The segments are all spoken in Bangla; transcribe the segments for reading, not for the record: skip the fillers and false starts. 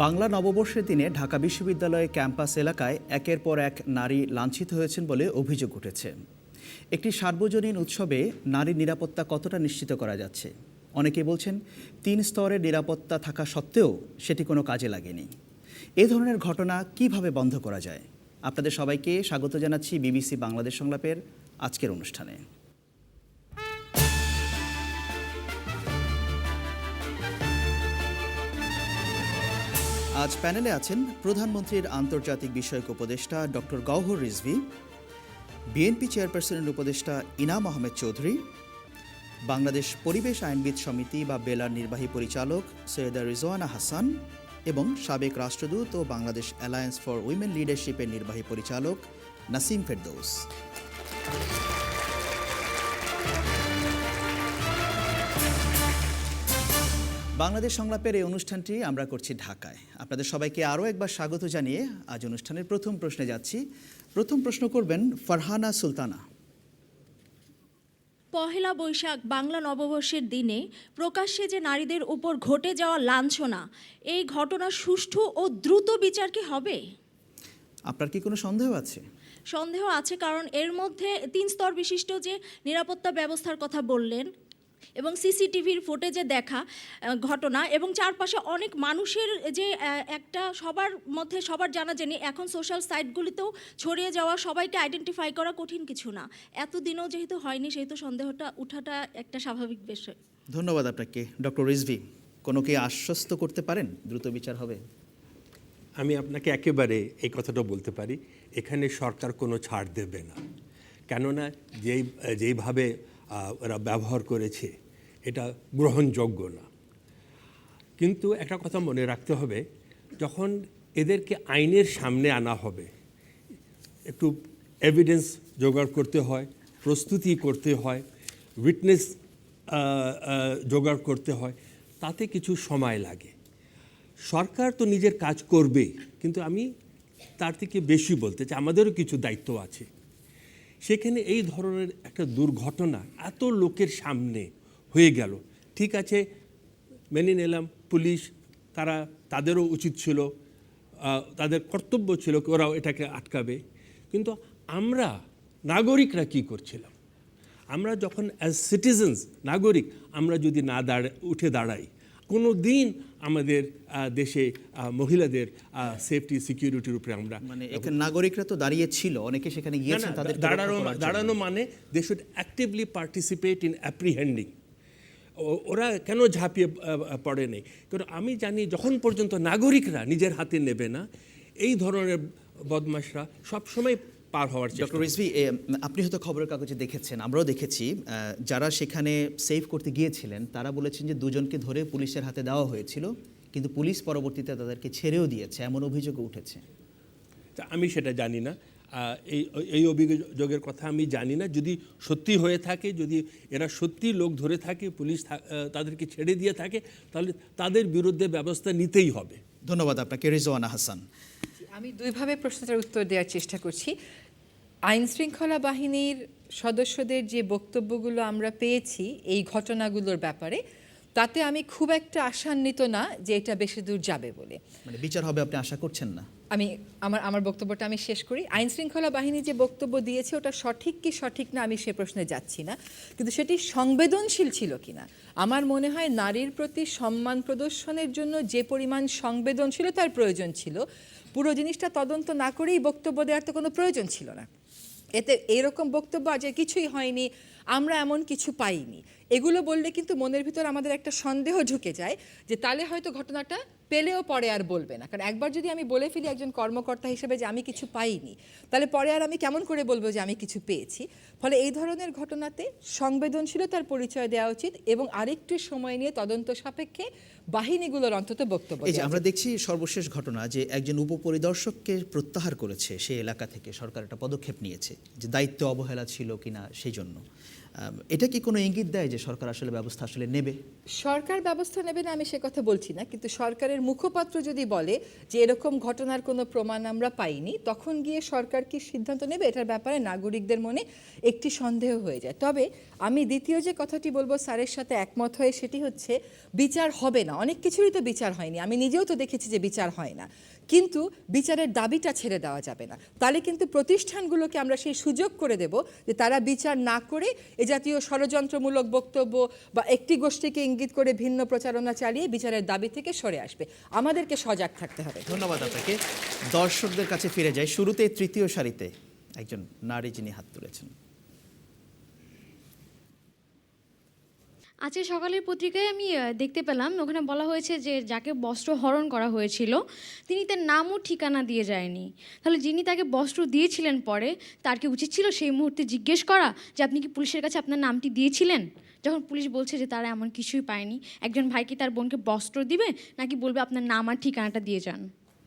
বাংলা নববর্ষের দিনে ঢাকা বিশ্ববিদ্যালয় ক্যাম্পাস এলাকায় একের পর এক নারী লাঞ্ছিত হয়েছেন বলে অভিযোগ উঠেছে। একটি সার্বজনীন উৎসবে নারীর নিরাপত্তা কতটা নিশ্চিত করা যাচ্ছে? অনেকে বলছেন 3 স্তরের নিরাপত্তা থাকা সত্ত্বেও সেটি কোনো কাজে লাগেনি। এ ধরনের ঘটনা কিভাবে বন্ধ করা যায়? আপনাদের সবাইকে স্বাগত জানাচ্ছি বিবিসি বাংলাদেশ সংলাপের আজকের অনুষ্ঠানে। আজ প্যানেলে আছেন প্রধানমন্ত্রীর আন্তর্জাতিক বিষয়ক উপদেষ্টা ডক্টর গওহর রিজভী, বিএনপি চেয়ারপারসনের উপদেষ্টা ইনাম আহমেদ চৌধুরী, বাংলাদেশ পরিবেশ আইনবিদ সমিতি বা বেলার নির্বাহী পরিচালক সৈয়দা রিজওয়ানা হাসান এবং সাবেক রাষ্ট্রদূত ও বাংলাদেশ অ্যালায়েন্স ফর উইমেন লিডারশিপের নির্বাহী পরিচালক নাসিম ফেরদৌস। বাংলাদেশ সংলাপের এই অনুষ্ঠানটি আমরা করছি ঢাকায়। আপনাদের সবাইকে আরও একবার স্বাগত জানিয়ে আজ অনুষ্ঠানের প্রথম প্রশ্নে যাচ্ছি। প্রথম প্রশ্ন করবেন ফারহানা সুলতানা। পহেলা বৈশাখ বাংলা নববর্ষের দিনে প্রকাশ্যে যে নারীদের উপর ঘটে যাওয়া লাঞ্ছনা, এই ঘটনার সুষ্ঠু ও দ্রুত বিচার কি হবে? আপনার কি কোনো সন্দেহ আছে? সন্দেহ আছে, কারণ এর মধ্যে 3 স্তর বিশিষ্ট যে নিরাপত্তা ব্যবস্থার কথা বললেন এবং সিসিটিভির ফুটেজে দেখা ঘটনা এবং চারপাশে অনেক মানুষের যে একটা সবার জানাজানি, এখন সোশ্যাল সাইটগুলিতেও ছড়িয়ে যাওয়া, সবাইকে আইডেন্টিফাই করা কঠিন কিছু না। এতদিনও যেহেতু হয়নি, সেহেতু সন্দেহটা উঠাটা একটা স্বাভাবিক বিষয়। ধন্যবাদ আপনাকে। ডক্টর রিজভী, কোনো কি আশ্বস্ত করতে পারেন দ্রুত বিচার হবে? আমি আপনাকে একেবারে এই কথাটা বলতে পারি, এখানে সরকার কোনো ছাড় দেবে না। কেননা যেইভাবে ওরা ব্যবহার করেছে এটা গ্রহণযোগ্য না। কিন্তু একটা কথা মনে রাখতে হবে, যখন এদেরকে আইনের সামনে আনা হবে, একটু এভিডেন্স জোগাড় করতে হয়, প্রস্তুতি করতে হয়, উইটনেস জোগাড় করতে হয়, তাতে কিছু সময় লাগে। সরকার তো নিজের কাজ করবে, কিন্তু আমি তার থেকে বেশি বলতে চাই, আমাদেরও কিছু দায়িত্ব আছে। সেখানে এই ধরনের একটা দুর্ঘটনা এত লোকের সামনে হয়ে গেল, ঠিক আছে, মেনে নিলাম পুলিশ তাদেরও উচিত ছিল, তাদের কর্তব্য ছিল ওরাও এটাকে আটকাবে। কিন্তু আমরা নাগরিকরা কি করছিলাম? আমরা যখন অ্যাজ সিটিজেন্স, নাগরিক, আমরা যদি না উঠে দাঁড়াই, কোনো দিন আমাদের দেশে মহিলাদের সেফটি সিকিউরিটির উপরে আমরা এখানে নাগরিকরা তো দাঁড়িয়ে ছিল, অনেকে সেখানে গিয়েছেন, তাদের দাঁড়ানো মানে they should actively participate in apprehending. ওরা কেন ঝাঁপিয়ে পড়ে নেই? কারণ আমি জানি যখন পর্যন্ত নাগরিকরা নিজের হাতে নেবে না, এই ধরনের বদমাশরা সবসময় পার হওয়ার চেষ্টা। ডক্টর রিজভী, আপনি হয়তো খবরের কাগজে দেখেছেন, আমরাও দেখেছি, যারা সেখানে সেভ করতে গিয়েছিলেন তারা বলেছেন যে 2 জনকে ধরে পুলিশের হাতে দেওয়া হয়েছিল, কিন্তু পুলিশ পরবর্তীতে তাদেরকে ছেড়েও দিয়েছে, এমন অভিযোগও উঠেছে। আমি সেটা জানি না, এই অভিযোগের কথা আমি জানি না। যদি সত্যি হয়ে থাকে, যদি এরা সত্যি লোক ধরে থাকে, পুলিশ তাদেরকে ছেড়ে দিয়ে থাকে, তাহলে তাদের বিরুদ্ধে ব্যবস্থা নিতেই হবে। ধন্যবাদ আপনাকে। রিজওয়ানা হাসান। আমি 2 ভাবে প্রশ্নটার উত্তর দেওয়ার চেষ্টা করছি। আইন শৃঙ্খলা বাহিনীর সদস্যদের যে বক্তব্যগুলো আমরা পেয়েছি এই ঘটনাগুলোর ব্যাপারে, তাতে আমি খুব একটা আশান্বিত না যে এটা বেশি দূর যাবে বলে। মানে বিচার হবে আপনি আশা করছেন না? আমি আমার বক্তব্যটা আমি শেষ করি। আইন শৃঙ্খলা বাহিনী যে বক্তব্য দিয়েছে ওটা সঠিক কি সঠিক না আমি সে প্রশ্নে যাচ্ছি না, কিন্তু সেটি সংবেদনশীল ছিল কিনা। আমার মনে হয় নারীর প্রতি সম্মান প্রদর্শনের জন্য যে পরিমাণ সংবেদনশীলতার প্রয়োজন ছিল, পুরো জিনিসটা তদন্ত না করেই বক্তব্য দেওয়ার তো কোনো প্রয়োজন ছিল না। এতে এরকম বক্তব্য যে কিছুই হয়নি, আমরা এমন কিছু পাইনি, এগুলো বললে কিন্তু মনের ভিতর আমাদের একটা সন্দেহ ঢুকে যায় যে তাহলে হয়তো ঘটনাটা পেলেও পরে আর বলবে না। কারণ একবার যদি আমি বলে ফেলি একজন কর্মকর্তা হিসেবে যে আমি কিছু পাইনি, তাহলে পরে আর আমি কেমন করে বলবো যে আমি কিছু পেয়েছি? ফলে এই ধরনের ঘটনাতে সংবেদনশীলতার পরিচয় দেওয়া উচিত এবং আরেকটু সময় নিয়ে তদন্ত সাপেক্ষে বাহিনীগুলোর অন্তত বক্তব্য। এই যে আমরা দেখছি সর্বশেষ ঘটনা যে একজন উপপরিদর্শককে প্রত্যাহার করেছে সেই এলাকা থেকে, সরকার একটা পদক্ষেপ নিয়েছে যে দায়িত্ব অবহেলা ছিল কিনা সেই জন্য। এটা কি কোনো ইঙ্গিত দেয় যে সরকার আসলে ব্যবস্থা আসলে নেবে? সরকার ব্যবস্থা নেবে না আমি সে কথা বলছি না, কিন্তু সরকারের মুখপাত্র যদি বলে যে এরকম ঘটনার কোনো প্রমাণ আমরা পাইনি, তখন গিয়ে সরকার কি সিদ্ধান্ত নেবে এটার ব্যাপারে নাগরিকদের মনে একটি সন্দেহ হয়ে যায়। তবে আমি দ্বিতীয় যে কথাটি বলবো স্যারের সাথে একমত হয়ে, সেটি হচ্ছে বিচার হবে না, অনেক কিছুরই তো বিচার হয়নি, আমি নিজেও তো দেখেছি যে বিচার হয় না, কিন্তু বিচারের দাবিটা ছেড়ে দেওয়া যাবে না। তাহলে কিন্তু প্রতিষ্ঠানগুলোকে আমরা সেই সুযোগ করে দেব যে তারা বিচার না করে এ জাতীয় ষড়যন্ত্রমূলক বক্তব্য বা একটি গোষ্ঠীকে ইঙ্গিত করে ভিন্ন প্রচারণা চালিয়ে বিচারের দাবি থেকে সরে আসবে। আমাদেরকে সজাগ থাকতে হবে। ধন্যবাদ আপনাকে। দর্শকদের কাছে ফিরে যাই। শুরুতে তৃতীয় সারিতে একজন নারী যিনি হাত তুলেছেন। আজকে সকালের পত্রিকায় আমি দেখতে পেলাম, ওখানে বলা হয়েছে যে যাকে বস্ত্র হরণ করা হয়েছিল তিনি তার নাম ও ঠিকানা দিয়ে যায়নি। তাহলে যিনি তাকে বস্ত্র দিয়েছিলেন পরে, তার কি উচিত ছিল সেই মুহূর্তে জিজ্ঞেস করা যে আপনি কি পুলিশের কাছে আপনার নামটি দিয়েছিলেন? যখন পুলিশ বলছে যে তারা এমন কিছুই পায়নি, একজন ভাই কি তার বোনকে বস্ত্র দিবে, নাকি বলবে আপনার নাম আর ঠিকানাটা দিয়ে যান?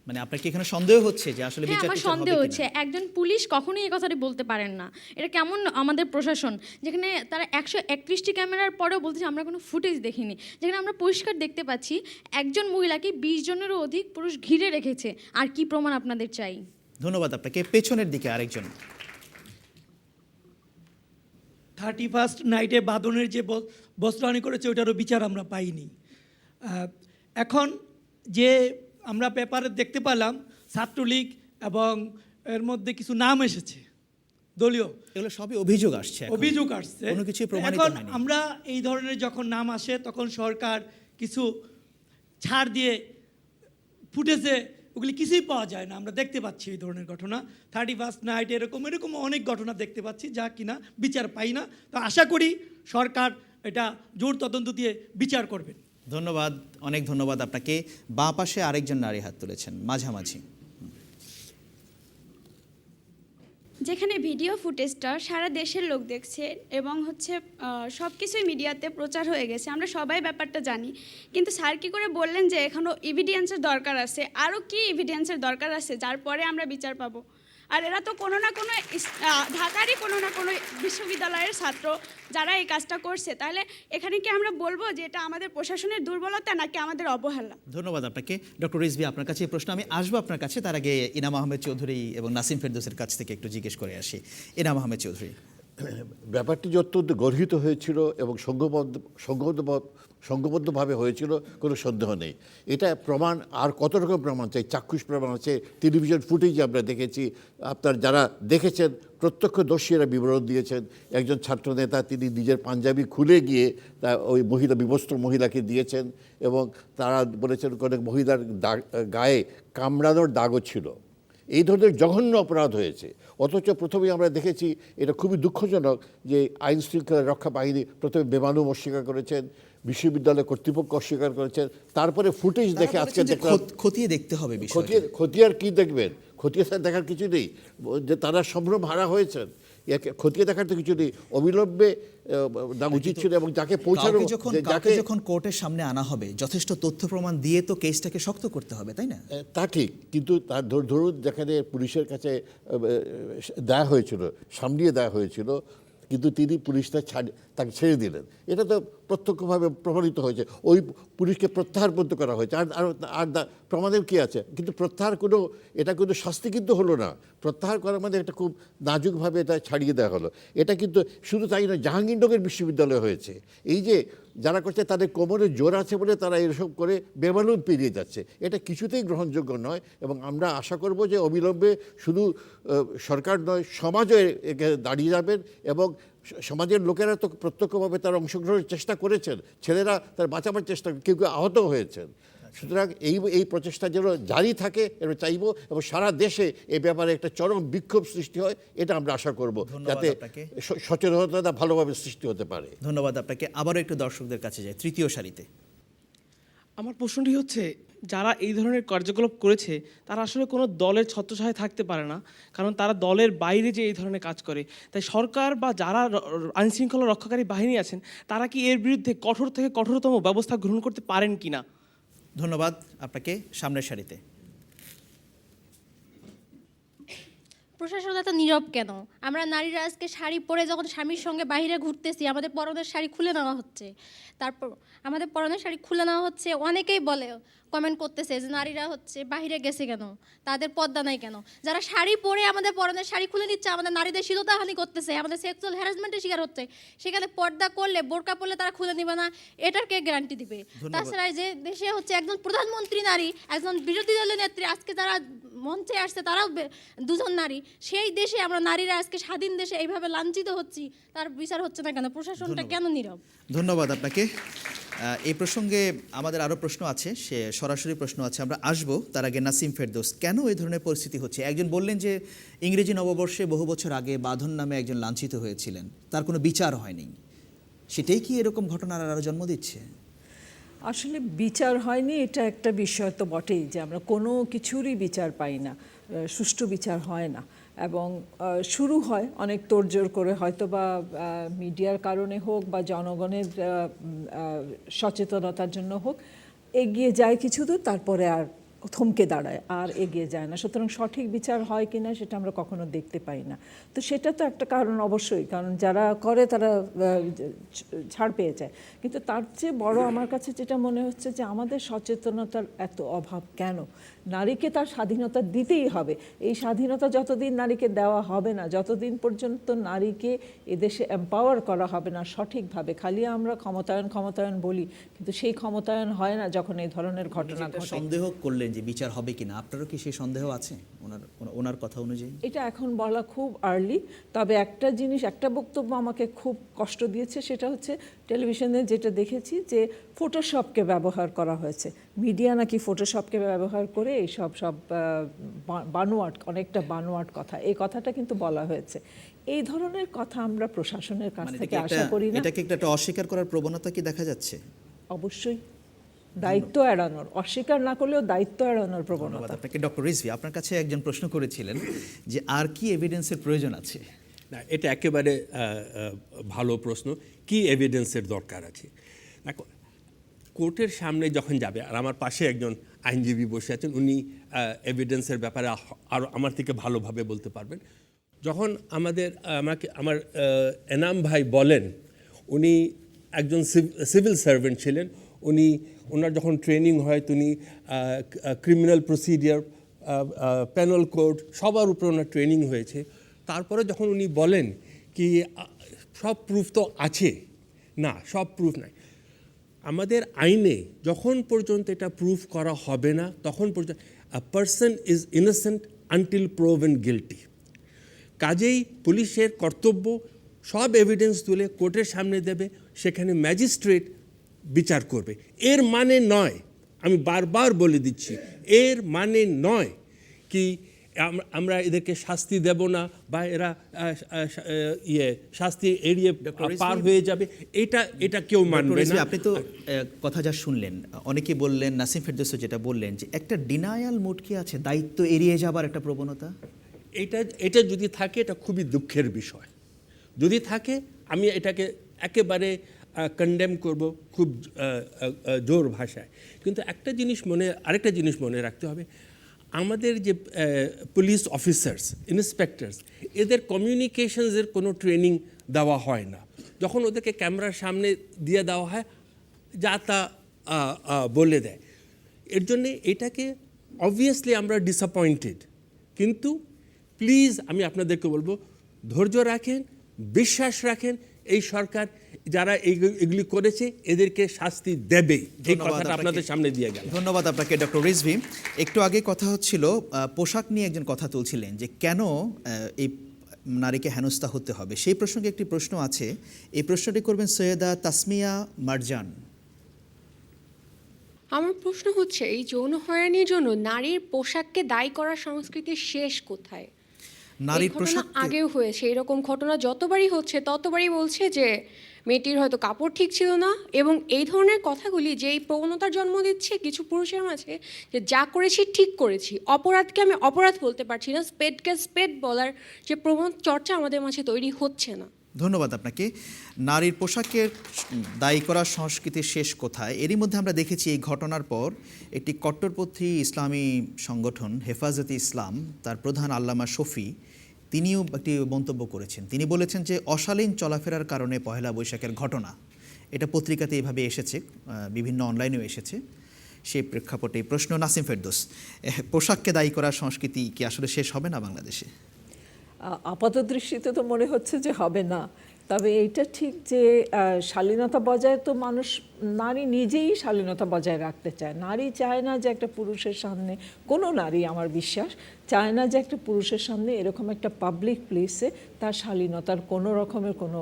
মানে আপনার কি এখানে সন্দেহ হচ্ছে যে আসলে হ্যাঁ, বিচার আমার টিচার হবে সন্দেহ কিনা? হচ্ছে একজন পুলিশ কখনোই এই কথাটি বলতে পারেন না। এটা কেমন আমাদের প্রশাসন, যেখানে তারা 131টি ক্যামেরার পরেও বলতেছে আমরা কোনো ফুটেজ দেখিনি, যেখানে আমরা পরিষ্কার দেখতে পাচ্ছি একজন মহিলাকে 20 জনেরও অধিক পুরুষ ঘিরে রেখেছে। আর কি প্রমাণ আপনাদের চাই? ধন্যবাদ আপনাকে। পেছনের দিকে আরেকজন। 31st নাইটে বাঁধনের যে বস্ত্রহানি করেছে ওটারও বিচার আমরা পাইনি। এখন যে আমরা পেপারে দেখতে পেলাম ছাত্রলীগ এবং এর মধ্যে কিছু নাম এসেছে দলীয়, এগুলো সবই অভিযোগ আসছে এখন। অভিযোগ আসছে, কোনো কিছুই প্রমাণিত এখন হয়নি। আমরা এই ধরনের যখন নাম আসে তখন সরকার কিছু ছাড় দিয়ে ফুটেজে ওগুলি কিছুই পাওয়া যায় না। আমরা দেখতে পাচ্ছি এই ধরনের ঘটনা 31st নাইট এরকম অনেক ঘটনা দেখতে পাচ্ছি যা কিনা বিচার পাই না। তো আশা করি সরকার এটা জোর তদন্ত দিয়ে বিচার করবেন। ধন্যবাদ, অনেক ধন্যবাদ আপনাকে। বাঁ পাশে আরেকজন নারী হাত তুলেছেন, মাঝামাঝি। যেখানে ভিডিও ফুটেজটা সারা দেশের লোক দেখছে এবং সব কিছুই মিডিয়াতে প্রচার হয়ে গেছে, আমরা সবাই ব্যাপারটা জানি, কিন্তু স্যার কী করে বললেন যে এখনও এভিডেন্সের দরকার আছে? আরও কি এভিডেন্সের দরকার আছে যার পরে আমরা বিচার পাবো? আর এরা তো কোনো না কোনো ঢাকারই কোনো না কোনো বিশ্ববিদ্যালয়ের ছাত্র যারা এই কাজটা করছে। তাহলে এখানে কি আমরা বলবো যে এটা আমাদের প্রশাসনের দুর্বলতা নাকি আমাদের অবহেলা? ধন্যবাদ আপনাকে। ডক্টর রিজভী, আপনার কাছে এই প্রশ্ন আমি আসবো আপনার কাছে, তার আগে ইনাম আহমেদ চৌধুরী এবং নাসিম ফেরদৌসের কাছ থেকে একটু জিজ্ঞেস করে আসি। ইনাম আহমেদ চৌধুরী, ব্যাপারটি যে অত্যন্ত গর্হিত হয়েছিল এবং সংঘবদ্ধভাবে হয়েছিল কোনো সন্দেহ নেই। এটা প্রমাণ আর কত রকম প্রমাণ চাই, চাক্ষুষ প্রমাণ আছে, টেলিভিশন ফুটেজ আমরা দেখেছি, আপনার যারা দেখেছেন প্রত্যক্ষদর্শীরা বিবরণ দিয়েছেন। একজন ছাত্রনেতা তিনি নিজের পাঞ্জাবি খুলে গিয়ে তা ওই বিবস্ত্র মহিলাকে দিয়েছেন এবং তারা বলেছেন অনেক মহিলার গায়ে কামড়ানোর দাগও ছিল। এই ধরনের জঘন্য অপরাধ হয়েছে, অথচ প্রথমেই আমরা দেখেছি এটা খুবই দুঃখজনক যে আইন শৃঙ্খলা রক্ষা বাহিনী প্রথমে বেমানুম অস্বীকার করেছেন, বিশ্ববিদ্যালয় কর্তৃপক্ষ অস্বীকার করেছেন, তারপরে ফুটেজ দেখে আজকে দেখলাম খতিয়ে দেখতে হবে বিষয়টি। খতিয়ার কি দেখবেন? খতিয়ে দেখার কিছু নেই, যে তারা সম্ভ্রম হারা হয়েছেন, খতিয়ে দেখার তো কিছু নেই। অবিলম্বে না উচিত ছিল এবং যাকে পৌঁছানো, যাকে যখন কোর্টের সামনে আনা হবে যথেষ্ট তথ্য প্রমাণ দিয়ে তো কেসটাকে শক্ত করতে হবে, তাই না? তা ঠিক, কিন্তু তার ধরুন যেখানে পুলিশের কাছে দেয়া হয়েছিল, সামলিয়ে দেওয়া হয়েছিল, কিন্তু তিনি পুলিশটা তাকে ছেড়ে দিলেন। এটা তো প্রত্যক্ষভাবে প্রমাণিত হয়েছে, ওই পুলিশকে প্রত্যাহার পর্যন্ত করা হয়েছে। আর প্রমাণের কী আছে? কিন্তু প্রত্যাহার এটা কিন্তু শাস্তি কিন্তু হলো না, প্রত্যাহার করার মধ্যে এটা খুব নাজুকভাবে এটা ছাড়িয়ে দেওয়া হলো। এটা কিন্তু শুধু তাই নয়, জাহাঙ্গীরনগর বিশ্ববিদ্যালয় হয়েছে। এই যে যারা করছে তাদের কোমরে জোর আছে বলে তারা এরসব করে বেমালুম পেরিয়ে যাচ্ছে, এটা কিছুতেই গ্রহণযোগ্য নয়। এবং আমরা আশা করব যে অবিলম্বে শুধু সরকার নয়, সমাজও দাঁড়িয়ে যাবেন এবং সমাজের লোকেরা তো প্রত্যক্ষভাবে তার অংশগ্রহণের চেষ্টা করেছেন, ছেলেরা তার বাঁচাবার চেষ্টা, কেউ কেউ আহত হয়েছেন। সুতরাং এই প্রচেষ্টা যেন জারি থাকে এবং চাইব, এবং সারা দেশে এই ব্যাপারে একটা চরম বিক্ষোভ সৃষ্টি হয়, এটা আমরা আশা করব, যাতে সচেতনতা ভালোভাবে সৃষ্টি হতে পারে। ধন্যবাদ আপনাকে। আবারও একটু দর্শকদের কাছে যাই, তৃতীয় সারিতে। আমার প্রশ্নটি হচ্ছে, যারা এই ধরনের কার্যকলাপ করেছে তারা আসলে কোনো দলের ছত্রছায়ায় থাকতে পারে না, কারণ তারা দলের বাইরে যে এই ধরনের কাজ করে। তাই সরকার বা যারা আইনশৃঙ্খলা রক্ষাকারী বাহিনী আছেন তারা কি এর বিরুদ্ধে কঠোর থেকে কঠোরতম ব্যবস্থা গ্রহণ করতে পারেন কিনা? ধন্যবাদ আপনাকে। সামনের সারিতে প্রশাসন এত নীরব কেন? আমরা নারীরা আজকে শাড়ি পরে যখন স্বামীর সঙ্গে বাইরে ঘুরতেছি, আমাদের পরনের শাড়ি খুলে নেওয়া হচ্ছে। তারপর আমাদের পরনের শাড়ি খুলে নেওয়া হচ্ছে, অনেকেই বলে, কমেন্ট করতেছে যে নারীরা হচ্ছে বাইরে গেছে কেন, তাদের পর্দা নাই কেন। যারা শাড়ি পরে আমাদের পরনের শাড়ি খুলে দিচ্ছে, আমাদের নারীদের শ্লীলতাহানি করতেছে, আমাদের সেক্সুয়াল হ্যারাসমেন্টের শিকার হচ্ছে, সেখানে পর্দা করলে, বোরকা পরলে তারা খুলে নিবে না, এটার কে গ্যারান্টি দিবে? তাছাড়া এই যে দেশে হচ্ছে একজন প্রধানমন্ত্রী নারী, একজন বিরোধী দলের নেত্রী, আজকে যারা মঞ্চে আসছে তারাও দুজন নারী, সেই দেশে আমরা নারীরা আজকে স্বাধীন দেশে এইভাবে লাঞ্ছিত হচ্ছি, তার বিচার হচ্ছে না কেন? প্রশাসনটা কেন নীরব? ধন্যবাদ আপনাকে। এই প্রসঙ্গে আমাদের আরও প্রশ্ন আছে, সে সরাসরি প্রশ্ন আছে, আমরা আসবো। তার আগে নাসিম ফেরদৌস, কেন এই ধরনের পরিস্থিতি হচ্ছে? একজন বললেন যে ইংরেজি নববর্ষে বহু বছর আগে বাঁধন নামে একজন লাঞ্ছিত হয়েছিলেন, তার কোনো বিচার হয়নি, সেটাই কি এরকম ঘটনার আরও জন্ম দিচ্ছে? আসলে বিচার হয়নি, এটা একটা বিষয় তো বটেই যে আমরা কোনো কিছুরই বিচার পাই না, সুষ্ঠু বিচার হয় না। এবং শুরু হয় অনেক তোড়জোড় করে, হয়তো বা মিডিয়ার কারণে হোক বা জনগণের সচেতনতার জন্য হোক, এগিয়ে যায় কিছু দূর, তারপরে আর থমকে দাঁড়ায়, আর এগিয়ে যায় না। সুতরাং সঠিক বিচার হয় কিনা সেটা আমরা কখনো দেখতে পাই না। তো সেটা তো একটা কারণ অবশ্যই, কারণ যারা করে তারা ছাড় পেয়ে যায়। কিন্তু তার চেয়ে বড় আমার কাছে যেটা মনে হচ্ছে যে আমাদের সচেতনতার এত অভাব কেন? নারীকে তার স্বাধীনতা দিতেই হবে। এই স্বাধীনতা যতদিন নারীকে দেওয়া হবে না, যতদিন পর্যন্ত নারীকে এদেশে এম্পাওয়ার করা হবে না সঠিকভাবে, খালি আমরা ক্ষমতায়ন বলি, কিন্তু সেই ক্ষমতায়ন হয় না যখন এই ধরনের ঘটনা ঘটে। সন্দেহ করলেন যে বিচার হবে কিনা, আপনারও কি সেই সন্দেহ আছে ওনার কথা অনুযায়ী? এটা এখন বলা খুব আর্লি। তবে একটা জিনিস, একটা বক্তব্য আমাকে খুব কষ্ট দিয়েছে, সেটা হচ্ছে টেলিভিশনে যেটা দেখেছি যে ফটোশপকে ব্যবহার করা হয়েছে। মিডিয়া নাকি ফটোশপকে ব্যবহার করে এইসব বানোয়াট, অনেকটা বানোয়াট কথা, এই কথাটা কিন্তু বলা হয়েছে। এই ধরনের কথা আমরা প্রশাসনের কাছ থেকে আশা করি না। এটাকে একটা অস্বীকার করার প্রবণতা কি দেখা যাচ্ছে? অবশ্যই দায়িত্ব এড়ানোর, অস্বীকার না করলেও দায়িত্ব এড়ানোর প্রবণতা। আপনাকে ডক্টর রিজভী, আপনার কাছে একজন প্রশ্ন করেছিলেন যে আর কি এভিডেন্সের প্রয়োজন আছে? না, এটা একেবারে ভালো প্রশ্ন। কি এভিডেন্সের দরকার আছে? দেখো, কোর্টের সামনে যখন যাবে, আর আমার পাশে একজন আইনজীবী বসে আছেন, উনি এভিডেন্সের ব্যাপারে আরও আমার থেকে ভালোভাবে বলতে পারবেন। যখন আমার এনাম ভাই বলেন, উনি একজন সিভিল সার্ভেন্ট ছিলেন, ওনার যখন ট্রেনিং হয়, তিনি ক্রিমিনাল প্রসিডিওর, পেনাল কোড, সবার উপর ওনার ট্রেনিং হয়েছে। তারপরে যখন উনি বলেন কি সব প্রুফ তো আছে, না, সব প্রুফ নাই। আমাদের আইনে যখন পর্যন্ত এটা প্রুফ করা হবে না, তখন পর্যন্ত আ person is innocent until proven guilty. কাজেই পুলিশের কর্তব্য সব এভিডেন্স তুলে কোর্টের সামনে দেবে, সেখানে ম্যাজিস্ট্রেট বিচার করবে। এর মানে নয়, আমি বারবার বলে দিচ্ছি, এর মানে নয় কি আমরা এদেরকে শাস্তি দেব না বা এরা শাস্তি এড়িয়ে পার হয়ে যাবে, এটা কেউ মানবে না। আপনি তো কথা যা শুনলেন, অনেকে বললেন, নাসিম ফেরদৌস যেটা বললেন, যে একটা ডিনায়াল মোড কি আছে, দায়িত্ব এড়িয়ে যাবার একটা প্রবণতা। এটা যদি থাকে, এটা খুবই দুঃখের বিষয়। যদি থাকে, আমি এটাকে একেবারে কন্ডেম করব খুব জোর ভাষায়। কিন্তু আরেকটা জিনিস মনে রাখতে হবে, আমাদের যে পুলিশ অফিসার্স, ইন্সপেক্টরস, এদের কমিউনিকেশনসের কোনো ট্রেনিং দেওয়া হয় না। যখন ওদেরকে ক্যামেরার সামনে দিয়ে দেওয়া হয়, যা তা বলে দেয়। এর জন্যে এটাকে অবভিয়াসলি আমরা ডিসঅ্যাপয়েন্টেড। কিন্তু প্লিজ আমি আপনাদেরকে বলবো, ধৈর্য রাখেন, বিশ্বাস রাখেন, এই সরকার যারা এগুলি করেছে এদেরকে শাস্তি দেবে। এই কথাটা আপনাদের সামনে দিয়ে গেল। ধন্যবাদ আপনাকে ডক্টর রিজভী। একটু আগে কথা হচ্ছিল, পোশাক নিয়ে একজন কথা তুলছিলেন যে কেন এই নারীকে হেনস্থা হতে হবে। সেই প্রসঙ্গে একটি প্রশ্ন আছে, এই প্রশ্নটি করবেন সৈয়দা তাসমিয়া মারজান। আমার প্রশ্ন হচ্ছে, এই যৌন হয়রানির জন্য নারীর পোশাককে দায়ী করার সংস্কৃতির শেষ কোথায়? নারীর পোশাক আগেও হয়েছে, এরকম ঘটনা যতবারই হচ্ছে ততবারই বলছে যে মেয়েটির হয়তো কাপড় ঠিক ছিল না, এবং এই ধরনের কথাগুলি যেই প্রবণতার জন্ম দিচ্ছে কিছু পুরুষের মাঝে, যে যা করেছি ঠিক করেছি, অপরাধকে আমি অপরাধ বলতে পারছি না, স্পেডকে স্পেড বলার যে চর্চা আমাদের মাঝে তৈরি হচ্ছে না। ধন্যবাদ আপনাকে। নারীর পোশাকের দায়ী করার সংস্কৃতির শেষ কোথায়? এরই মধ্যে আমরা দেখেছি এই ঘটনার পর একটি কট্টরপন্থী ইসলামী সংগঠন হেফাজতে ইসলাম, তার প্রধান আল্লামা শফি, তিনিও একটি মন্তব্য করেছেন। তিনি বলেছেন যে অশালীন চলাফেরার কারণে পহেলা বৈশাখের ঘটনা, এটা পত্রিকাতে এভাবে এসেছে, বিভিন্ন অনলাইনেও এসেছে। সেই প্রেক্ষাপটে প্রশ্ন, নাসিম ফেরদৌস, পোশাককে দায়ী করার সংস্কৃতি কি আসলে শেষ হবে না বাংলাদেশে? আপাত দৃষ্টিতে তো মনে হচ্ছে যে হবে না, তবে এইটা ঠিক যে শালীনতা বজায় তো নারী নিজেই শালীনতা বজায় রাখতে চায়। নারী চায় না যে একটা পুরুষের সামনে, কোনো নারী আমার বিশ্বাস চায় না যে একটা পুরুষের সামনে এরকম একটা পাবলিক প্লেসে তার শালীনতার কোনো রকমের কোনো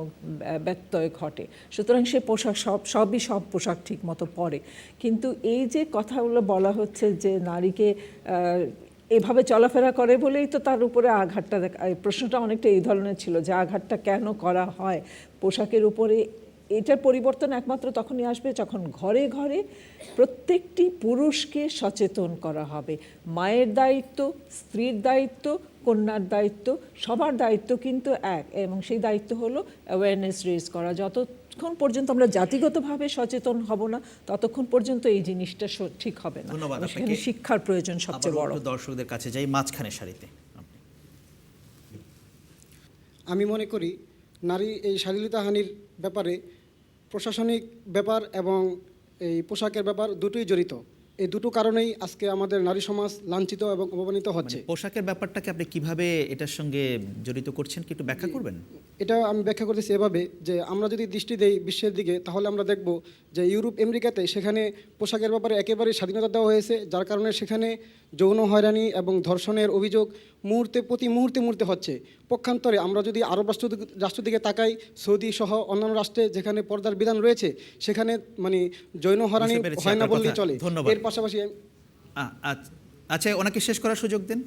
ব্যত্যয় ঘটে। সুতরাং সে পোশাক সব পোশাক ঠিক মতো পরে। কিন্তু এই যে কথাগুলো বলা হচ্ছে যে নারীকে এভাবে চলাফেরা করে বলেই তো তার উপরে আঘাতটা, প্রশ্নটা অনেকটা এই ধরনের ছিল যে আঘাতটা কেন করা হয় পোশাকের উপরে। এটার পরিবর্তন একমাত্র তখনই আসবে যখন ঘরে ঘরে প্রত্যেকটি পুরুষকে সচেতন করা হবে। মায়ের দায়িত্ব, স্ত্রীর দায়িত্ব, কন্যার দায়িত্ব, সবার দায়িত্ব কিন্তু এক, এবং সেই দায়িত্ব হলো অ্যাওয়ারনেস রেজ করা। যতক্ষণ পর্যন্ত আমরা জাতিগতভাবে সচেতন হব না ততক্ষণ পর্যন্ত এই জিনিসটা ঠিক হবে না। ধন্যবাদ আপনাকে। সেখানে শিক্ষার প্রয়োজন সবচেয়ে বড়। দর্শকদের কাছে যাই, মাঝখানের সারিতে। আমি মনে করি নারী এই শালীনতাহানির ব্যাপারে প্রশাসনিক ব্যাপার এবং এই পোশাকের ব্যাপার দুটোই জড়িত। এই দুটো কারণেই আজকে আমাদের নারী সমাজ লাঞ্ছিত এবং অপমানিত হচ্ছে। পোশাকের ব্যাপারটাকে আপনি কিভাবে এটার সঙ্গে জড়িত করছেন, কি একটু ব্যাখ্যা করবেন? এটা আমি ব্যাখ্যা করতেছি এভাবে যে আমরা যদি দৃষ্টি দেই বিশ্বের দিকে, তাহলে আমরা দেখব যে ইউরোপ আমেরিকাতে সেখানে পোশাকের ব্যাপারে একেবারেই স্বাধীনতা দেওয়া হয়েছে, যার কারণে সেখানে যৌন হয়রানি এবং ধর্ষণের অভিযোগ প্রতি মুহূর্তে হচ্ছে। পক্ষান্তরে আমরা যদি আরব রাষ্ট্র দিকে তাকাই, সৌদি সহ অন্যান্য রাষ্ট্রে যেখানে পর্দার বিধান রয়েছে সেখানে মানে যৌন হয়রানি হয় না বললেই চলে। এর পাশাপাশি আচ্ছা, ওনাকে শেষ করার সুযোগ দেন।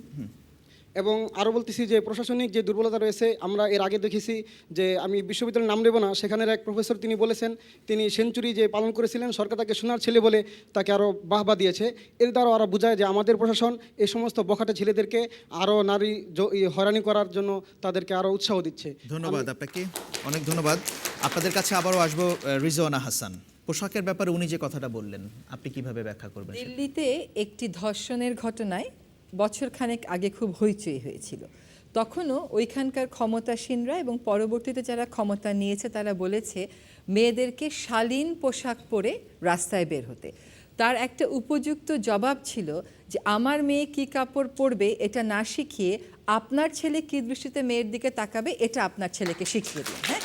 এবং আরও বলতেছি যে প্রশাসনিক যে দুর্বলতা রয়েছে, আমরা এর আগে দেখেছি যে, আমি বিশ্ববিদ্যালয়ের নাম নেব না, সেখানের এক প্রফেসর তিনি বলেছেন তিনি সেঞ্চুরি যে পালন করেছিলেন, সরকার তাকে সোনার ছেলে বলে তাকে আরও বাহবা দিয়েছে। এর দ্বারা ওরা বোঝায় যে আমাদের প্রশাসন এই সমস্ত বখাটে ছেলেদেরকে আরও নারী হয়রানি করার জন্য তাদেরকে আরও উৎসাহ দিচ্ছে। ধন্যবাদ আপনাকে, অনেক ধন্যবাদ। আপনাদের কাছে আবারও আসবো রিজওয়ানা হাসান। পোশাকের ব্যাপারে উনি যে কথাটা বললেন, আপনি কিভাবে ব্যাখ্যা করবেন? দিল্লিতে একটি ধর্ষণের ঘটনায় বছরখানেক আগে খুব হইচই হয়েছিল। তখনও ওইখানকার ক্ষমতাসীনরা এবং পরবর্তীতে যারা ক্ষমতা নিয়েছে তারা বলেছে মেয়েদেরকে শালীন পোশাক পরে রাস্তায় বের হতে। তার একটা উপযুক্ত জবাব ছিল যে আমার মেয়ে কী কাপড় পরবে এটা না শিখিয়ে আপনার ছেলে কী দৃষ্টিতে মেয়ের দিকে তাকাবে এটা আপনার ছেলেকে শিখিয়ে দিন। হ্যাঁ,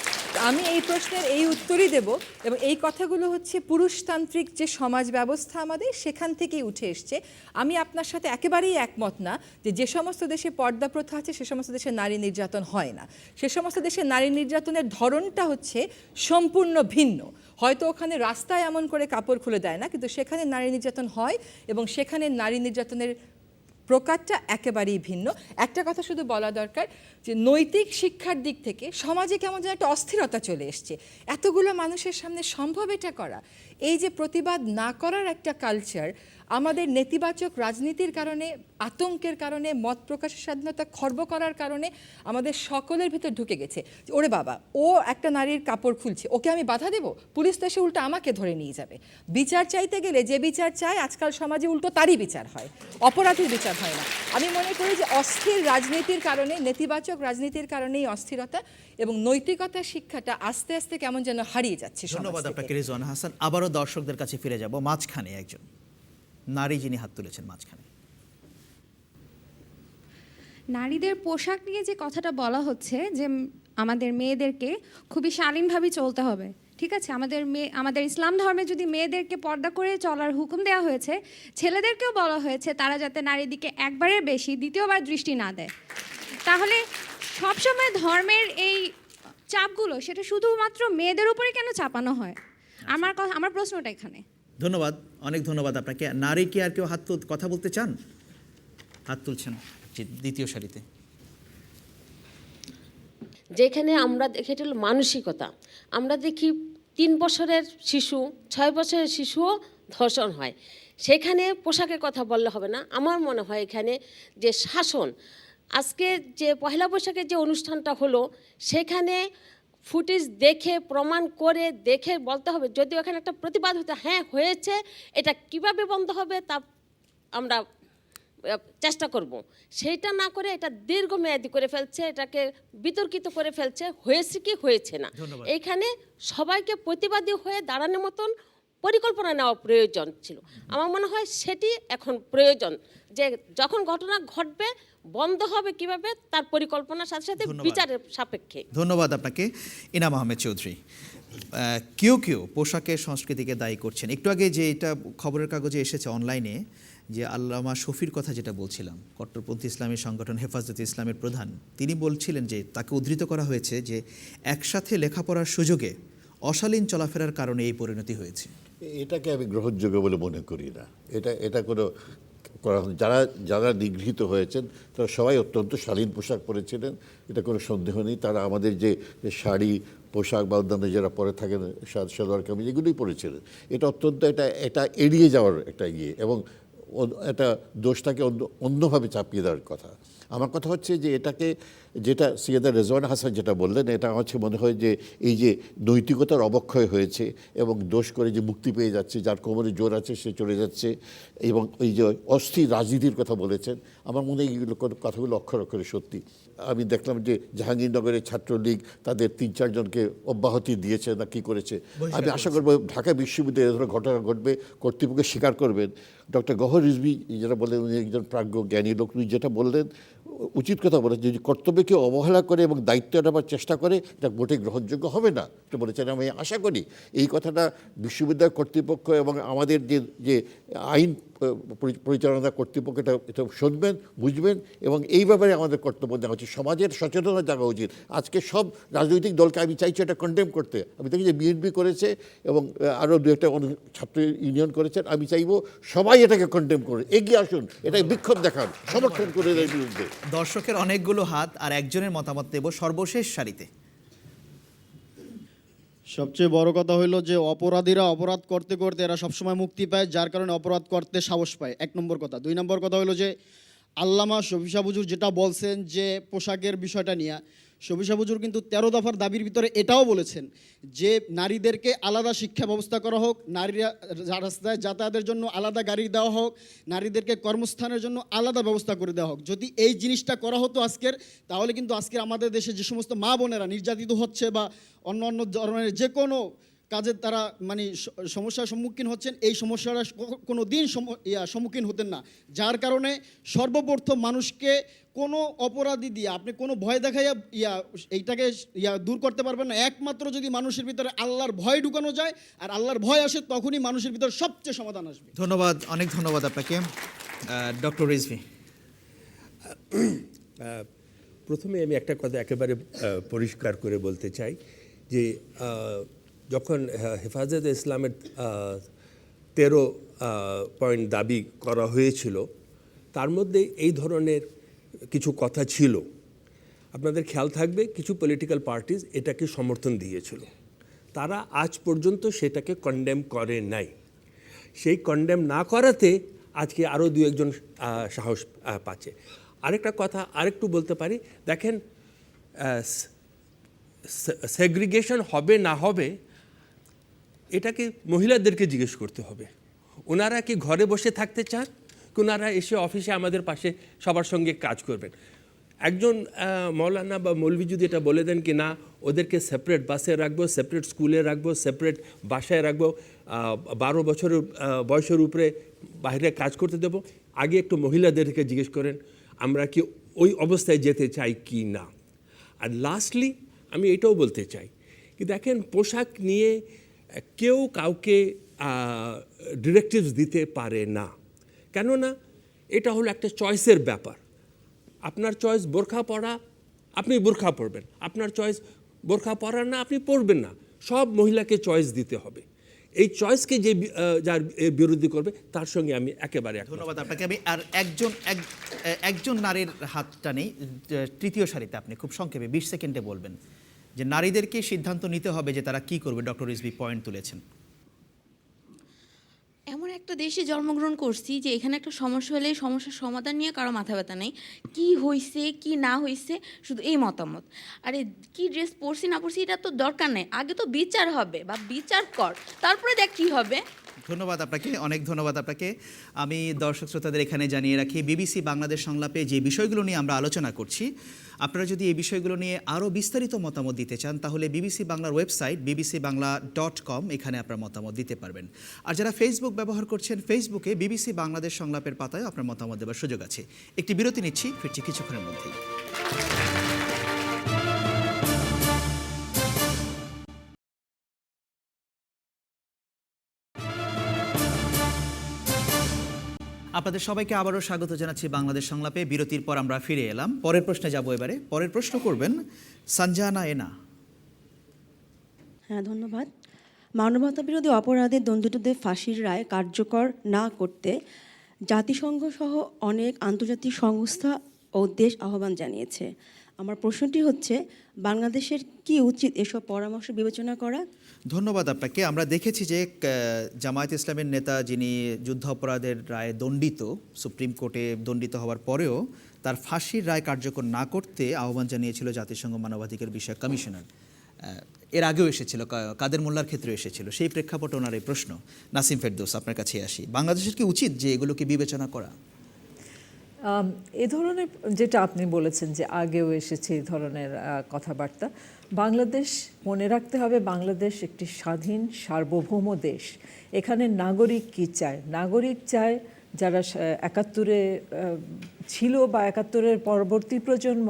আমি এই প্রশ্নের এই উত্তরই দেব, এবং এই কথাগুলো হচ্ছে পুরুষতান্ত্রিক যে সমাজ ব্যবস্থা আমাদের সেখান থেকেই উঠে এসছে। আমি আপনার সাথে একেবারেই একমত না যে সমস্ত দেশে পর্দা প্রথা আছে সে সমস্ত দেশে নারী নির্যাতন হয় না। সে সমস্ত দেশে নারী নির্যাতনের ধরনটা হচ্ছে সম্পূর্ণ ভিন্ন। হয়তো ওখানে রাস্তায় এমন করে কাপড় খুলে দেয় না, কিন্তু সেখানে নারী নির্যাতন হয় এবং সেখানে নারী নির্যাতনের প্রকারটা একেবারেই ভিন্ন। একটা কথা শুধু বলা দরকার যে নৈতিক শিক্ষার দিক থেকে সমাজে কেমন যেন একটা অস্থিরতা চলে এসছে। এতগুলো মানুষের সামনে সম্ভব এটা করা? এই যে প্রতিবাদ না করার একটা কালচার আমাদের নেতিবাচক রাজনীতির কারণে, আতঙ্কের কারণে, মত প্রকাশের স্বাধীনতা খর্ব করার কারণে আমাদের সকলের ভিতর ঢুকে গেছে। ওরে বাবা, ও একটা নারীর কাপড় খুলছে, ওকে আমি বাধা দেব? পুলিশ তো এসে উল্টো আমাকে ধরে নিয়ে যাবে। বিচার চাইতে গেলে যে বিচার চায় আজকাল সমাজে উল্টো তারই বিচার হয়, অপরাধীর বিচার হয় না। আমি মনে করি যে অস্থির রাজনীতির কারণে, নেতিবাচক রাজনীতির কারণেই অস্থিরতা এবং নৈতিকতার শিক্ষাটা আস্তে আস্তে কেমন যেন হারিয়ে যাচ্ছে। ধন্যবাদ আপনাকে রিজওয়ানা হাসান। আবারও দর্শকদের কাছে ফিরে যাব। মাঝখানে একজন নারী যিনি হাত তুলেছেন মাঝখানে। নারীদের পোশাক নিয়ে যে কথাটা বলা হচ্ছে যে আমাদের মেয়েদেরকে খুবই শালীনভাবে চলতে হবে, ঠিক আছে? আমাদের ইসলাম ধর্মে যদি মেয়েদেরকে পর্দা করে চলার হুকুম দেওয়া হয়েছে, ছেলেদেরকেও বলা হয়েছে তারা যাতে নারীর দিকে একবারের বেশি দ্বিতীয়বার দৃষ্টি না দেয়। তাহলে সবসময় ধর্মের এই চাপগুলো সেটা শুধুমাত্র মেয়েদের উপরে কেন চাপানো হয়? আমার প্রশ্নটা এখানে। ধন্যবাদ, অনেক ধন্যবাদ আপনাকে। নারী কি আর কেউ কথা বলতে চান? হাত তুলছেন দ্বিতীয় সারিতে। যেখানে আমরা দেখি এটা হলো মানসিকতা। আমরা দেখি 3 বছরের শিশু, 6 বছরের শিশুও ধর্ষণ হয়। সেখানে পোশাকের কথা বললে হবে না। আমার মনে হয় এখানে যে শাসন, আজকে যে পহেলা বৈশাখের যে অনুষ্ঠানটা হলো সেখানে ফুটেজ দেখে প্রমাণ করে দেখে বলতে হবে। যদিও এখানে একটা প্রতিবাদ হতে হ্যাঁ হয়েছে, এটা কিভাবে বন্ধ হবে তা আমরা চেষ্টা করব। সেইটা না করে এটা দীর্ঘমেয়াদী করে ফেলছে, এটাকে বিতর্কিত করে ফেলছে, হয়েছে কি হয়েছে না। এইখানে সবাইকে প্রতিবাদী হয়ে দাঁড়ানোর মতন পরিকল্পনা নেওয়া প্রয়োজন ছিল। আমার মনে হয় সেটি এখন প্রয়োজন, যে যখন ঘটনা ঘটবে বন্ধ হবে কিভাবে তার পরিকল্পনার সাথে সাথে বিচারের সাপেক্ষে। ধন্যবাদ আপনাকে ইনাম আহমেদ চৌধুরী। কেউ কেউ পোশাকের সংস্কৃতিকে দায়ী করছেন। একটু আগে যে এটা খবরের কাগজে এসেছে অনলাইনে, যে আল্লামা শফির কথা যেটা বলছিলাম, কট্টরপন্থী ইসলামী সংগঠন হেফাজতে ইসলামের প্রধান, তিনি বলছিলেন যে তাকে উদ্ধৃত করা হয়েছে যে একসাথে লেখাপড়ার সুযোগে অশালীন চলাফেরার কারণে এই পরিণতি হয়েছে। এটাকে আমি গ্রহণযোগ্য বলে মনে করি না। এটা কোনো যারা নিগৃহীত হয়েছেন তারা সবাই অত্যন্ত শালীন পোশাক পরেছিলেন, এটা কোনো সন্দেহ নেই। তারা আমাদের যে শাড়ি পোশাক বা অন্যান্য যারা পরে থাকেন সালোয়ার কামিজ এগুলোই পরেছিলেন। এটা অত্যন্ত এটা এড়িয়ে যাওয়ার একটা এবং এটা দোষটাকে অন্যভাবে চাপিয়ে দেওয়ার কথা। আমার কথা হচ্ছে যে এটাকে যেটা সৈয়দা রেজওয়ান হাসান যেটা বললেন, এটা আমার মনে হয় যে এই যে নৈতিকতার অবক্ষয় হয়েছে এবং দোষ করে যে মুক্তি পেয়ে যাচ্ছে, যার কোমরে জোর আছে সে চলে যাচ্ছে, এবং এই যে অস্থির রাজনীতির কথা বলেছেন, আমার মনে হয় এইগুলো কথাগুলো অক্ষর অক্ষরে সত্যি। আমি দেখলাম যে জাহাঙ্গীরনগরের ছাত্রলীগ তাদের 3-4 জনকে অব্যাহতি দিয়েছে না কি করেছে। আমি আশা করবো ঢাকা বিশ্ববিদ্যালয়ে এ ধরনের ঘটনা ঘটবে, কর্তৃপক্ষ স্বীকার করবেন। ডক্টর গহর রিজভী যেটা বললেন, উনি একজন প্রাজ্ঞ জ্ঞানী লোক, উনি যেটা বললেন উচিত কথা বলেছেন, যে কর্তব্যকে অবহেলা করে এবং দায়িত্ব নেবার চেষ্টা করে এটা মোটেই গ্রহণযোগ্য হবে না, এটা বলেছেন। আমি আশা করি এই কথাটা বিশ্ববিদ্যালয় কর্তৃপক্ষ এবং আমাদের যে আইন পরিচালনা কর্তৃপক্ষ এটা শুনবেন, বুঝবেন, এবং এই ব্যাপারে আমাদের কর্তব্য নেওয়া উচিত। সমাজের সচেতনতা জাগা উচিত। আজকে সব রাজনৈতিক দলকে আমি চাইছি এটা কন্ডেম করতে। আমি দেখি যে বিএনপি করেছে এবং আরও 2-একটা ছাত্র ইউনিয়ন করেছেন। আমি চাইবো সবাই এটাকে কন্ডেম করে এগিয়ে আসুন, এটাকে বিক্ষোভ দেখান, সমর্থন করে এর বিরুদ্ধে। দর্শকের অনেকগুলো হাত, আর একজনের মতামত দেব সর্বশেষ সারিতে। সবচেয়ে বড় কথা হলো যে অপরাধীরা অপরাধ করতে করতে এরা সবসময় মুক্তি পায়, যার কারণে অপরাধ করতে সাহস পায়, 1 নম্বর কথা। 2 নম্বর কথা হলো যে আল্লামা শফি শাহ হুজুর যেটা বলছেন যে পোশাকের বিষয়টা নিয়ে, শফি শাহ হুজুর কিন্তু 13 দফার দাবির ভিতরে এটাও বলেছেন যে নারীদেরকে আলাদা শিক্ষা ব্যবস্থা করা হোক, নারীরা রাস্তায় যাতায়াতের জন্য আলাদা গাড়ি দেওয়া হোক, নারীদেরকে কর্মস্থানের জন্য আলাদা ব্যবস্থা করে দেওয়া হোক। যদি এই জিনিসটা করা হতো আজকের, তাহলে কিন্তু আজকের আমাদের দেশে যে সমস্ত মা বোনেরা নির্যাতিত হচ্ছে বা অন্য অন্য ধরনের যে কোনো কাজে তারা মানে সমস্যার সম্মুখীন হচ্ছেন, এই সমস্যাটা কোনো দিন সম্মুখীন হতেন না। যার কারণে সর্বপ্রথম মানুষকে কোনো অপরাধী দিয়ে আপনি কোনো ভয় দেখাইয়া এইটাকে দূর করতে পারবেন না। একমাত্র যদি মানুষের ভিতরে আল্লাহর ভয় ঢুকানো যায় আর আল্লাহর ভয় আসে, তখনই মানুষের ভিতরে সবচেয়ে সমাধান আসবে। ধন্যবাদ, অনেক ধন্যবাদ আপনাকে। ডক্টর রিজভী, প্রথমে আমি একটা কথা একেবারে পরিষ্কার করে বলতে চাই যে যখন হেফাজতে ইসলামের 13 পয়েন্ট দাবি করা হয়েছিল, তার মধ্যে এই ধরনের কিছু কথা ছিল। আপনাদের খেয়াল থাকবে কিছু পলিটিক্যাল পার্টিজ এটাকে সমর্থন দিয়েছিল, তারা আজ পর্যন্ত সেটাকে কন্ডেম করে নাই। সেই কন্ডেম না করাতে আজকে আরও 2-1 জন সাহস পাচ্ছে। আরেকটা কথা আরেকটু বলতে পারি, দেখেন সেগ্রিগেশন হবে না হবে এটাকে মহিলাদেরকে জিজ্ঞেস করতে হবে। ওনারা কি ঘরে বসে থাকতে চান, ওনারা এসে অফিসে আমাদের পাশে সবার সঙ্গে কাজ করবেন? একজন মৌলানা বা মৌলভী যদি এটা বলে দেন কি না, ওদেরকে সেপারেট বাসে রাখবো, সেপারেট স্কুলে রাখবো, সেপারেট বাসায় রাখবো, 12 বছরের বয়সের উপরে বাইরে কাজ করতে দেবো, আগে একটু মহিলাদেরকে জিজ্ঞেস করেন আমরা কি ওই অবস্থায় যেতে চাই কি না। আর লাস্টলি আমি এটাও বলতে চাই কি দেখেন, পোশাক নিয়ে কেউ কাউকে ডিরেক্টিভস দিতে পারে না, কেননা এটা হলো একটা চয়েসের ব্যাপার। আপনার চয়েস বোরখা পরা, আপনি বোরখা পরবেন, আপনার চয়েস বোরখা পরার না, আপনি পরবেন না। সব মহিলাকে চয়েস দিতে হবে। এই চয়েসকে যে যার বিরোধী করবে তার সঙ্গে আমি একেবারে ধন্যবাদ আপনাকে। আমি আর একজন নারীর হাতটা নেই, তৃতীয় সারিতে আপনি খুব সংক্ষেপে 20 সেকেন্ডে বলবেন যে নারীদেরকে সিদ্ধান্ত নিতে হবে যে তারা কি করবে। ডক্টর রিজভী পয়েন্ট তুলেছেন। এমন একটা দেশে জন্মগ্রহণ করছি যে এখানে একটা সমস্যা হলে সমস্যার সমাধান নিয়ে কারো মাথা ব্যথা নেই, কি হয়েছে কি না হয়েছে শুধু এই মতামত। আরে কি ড্রেস পরছি না পরছি এটা তো দরকার নেই, আগে তো বিচার হবে বা বিচার কর, তারপরে দেখ কি হবে। ধন্যবাদ আপনাকে, অনেক ধন্যবাদ আপনাকে। আমি দর্শক শ্রোতাদের এখানে জানিয়ে রাখি, বিবিসি বাংলাদেশ সংলাপে যে বিষয়গুলো নিয়ে আমরা আলোচনা করছি, আপনারা যদি এই বিষয়গুলো নিয়ে আরও বিস্তারিত মতামত দিতে চান তাহলে বিবিসি বাংলার ওয়েবসাইট bbcbangla.com, এখানে আপনার মতামত দিতে পারবেন। আর যারা ফেসবুক ব্যবহার করছেন, ফেসবুকে বিবিসি বাংলাদেশ সংলাপের পাতায় আপনার মতামত দেওয়ার সুযোগ আছে। একটি বিরতি নিচ্ছি, ফিরছি কিছুক্ষণের মধ্যেই। আপনাদের সবাইকে আবারও স্বাগত জানাচ্ছি বাংলাদেশ সংলাপে। বিরতির পর আমরা ফিরে এলাম। পরের প্রশ্নে যাব এবারে। পরের প্রশ্ন করবেন সঞ্জানা এনা। হ্যাঁ, ধন্যবাদ। মানবতা বিরোধী অপরাধের দণ্ডিতদের ফাঁসির রায় কার্যকর না করতে জাতিসংঘ সহ অনেক আন্তর্জাতিক সংস্থা ও দেশ আহ্বান জানিয়েছে। আমার প্রশ্নটি হচ্ছে, বাংলাদেশের কি উচিত এসব পরামর্শ বিবেচনা করা? ধন্যবাদ আপনাকে। আমরা দেখেছি যে জামায়াত ইসলামের নেতা, যিনি যুদ্ধ অপরাধের রায়ে দণ্ডিত, সুপ্রিম কোর্টে দণ্ডিত হওয়ার পরেও তার ফাঁসির রায় কার্যকর না করতে আহ্বান জানিয়েছিল জাতিসংঘ মানবাধিকার বিষয়ক কমিশনার। এর আগেও এসেছিল, কাদের মোল্লার ক্ষেত্রে এসেছিল। সেই প্রেক্ষাপটে ওনার এই প্রশ্ন। নাসিম ফেরদৌস, আপনার কাছে আসি। বাংলাদেশের কি উচিত যে এগুলোকে বিবেচনা করা? এ ধরনের যেটা আপনি বলেছেন যে আগেও এসেছে এই ধরনের কথাবার্তা, বাংলাদেশ মনে রাখতে হবে, বাংলাদেশ একটি স্বাধীন সার্বভৌম দেশ। এখানে নাগরিক কি চায়? নাগরিক চায় যারা ৭১-এ ছিল বা ৭১-এর পরবর্তী প্রজন্ম,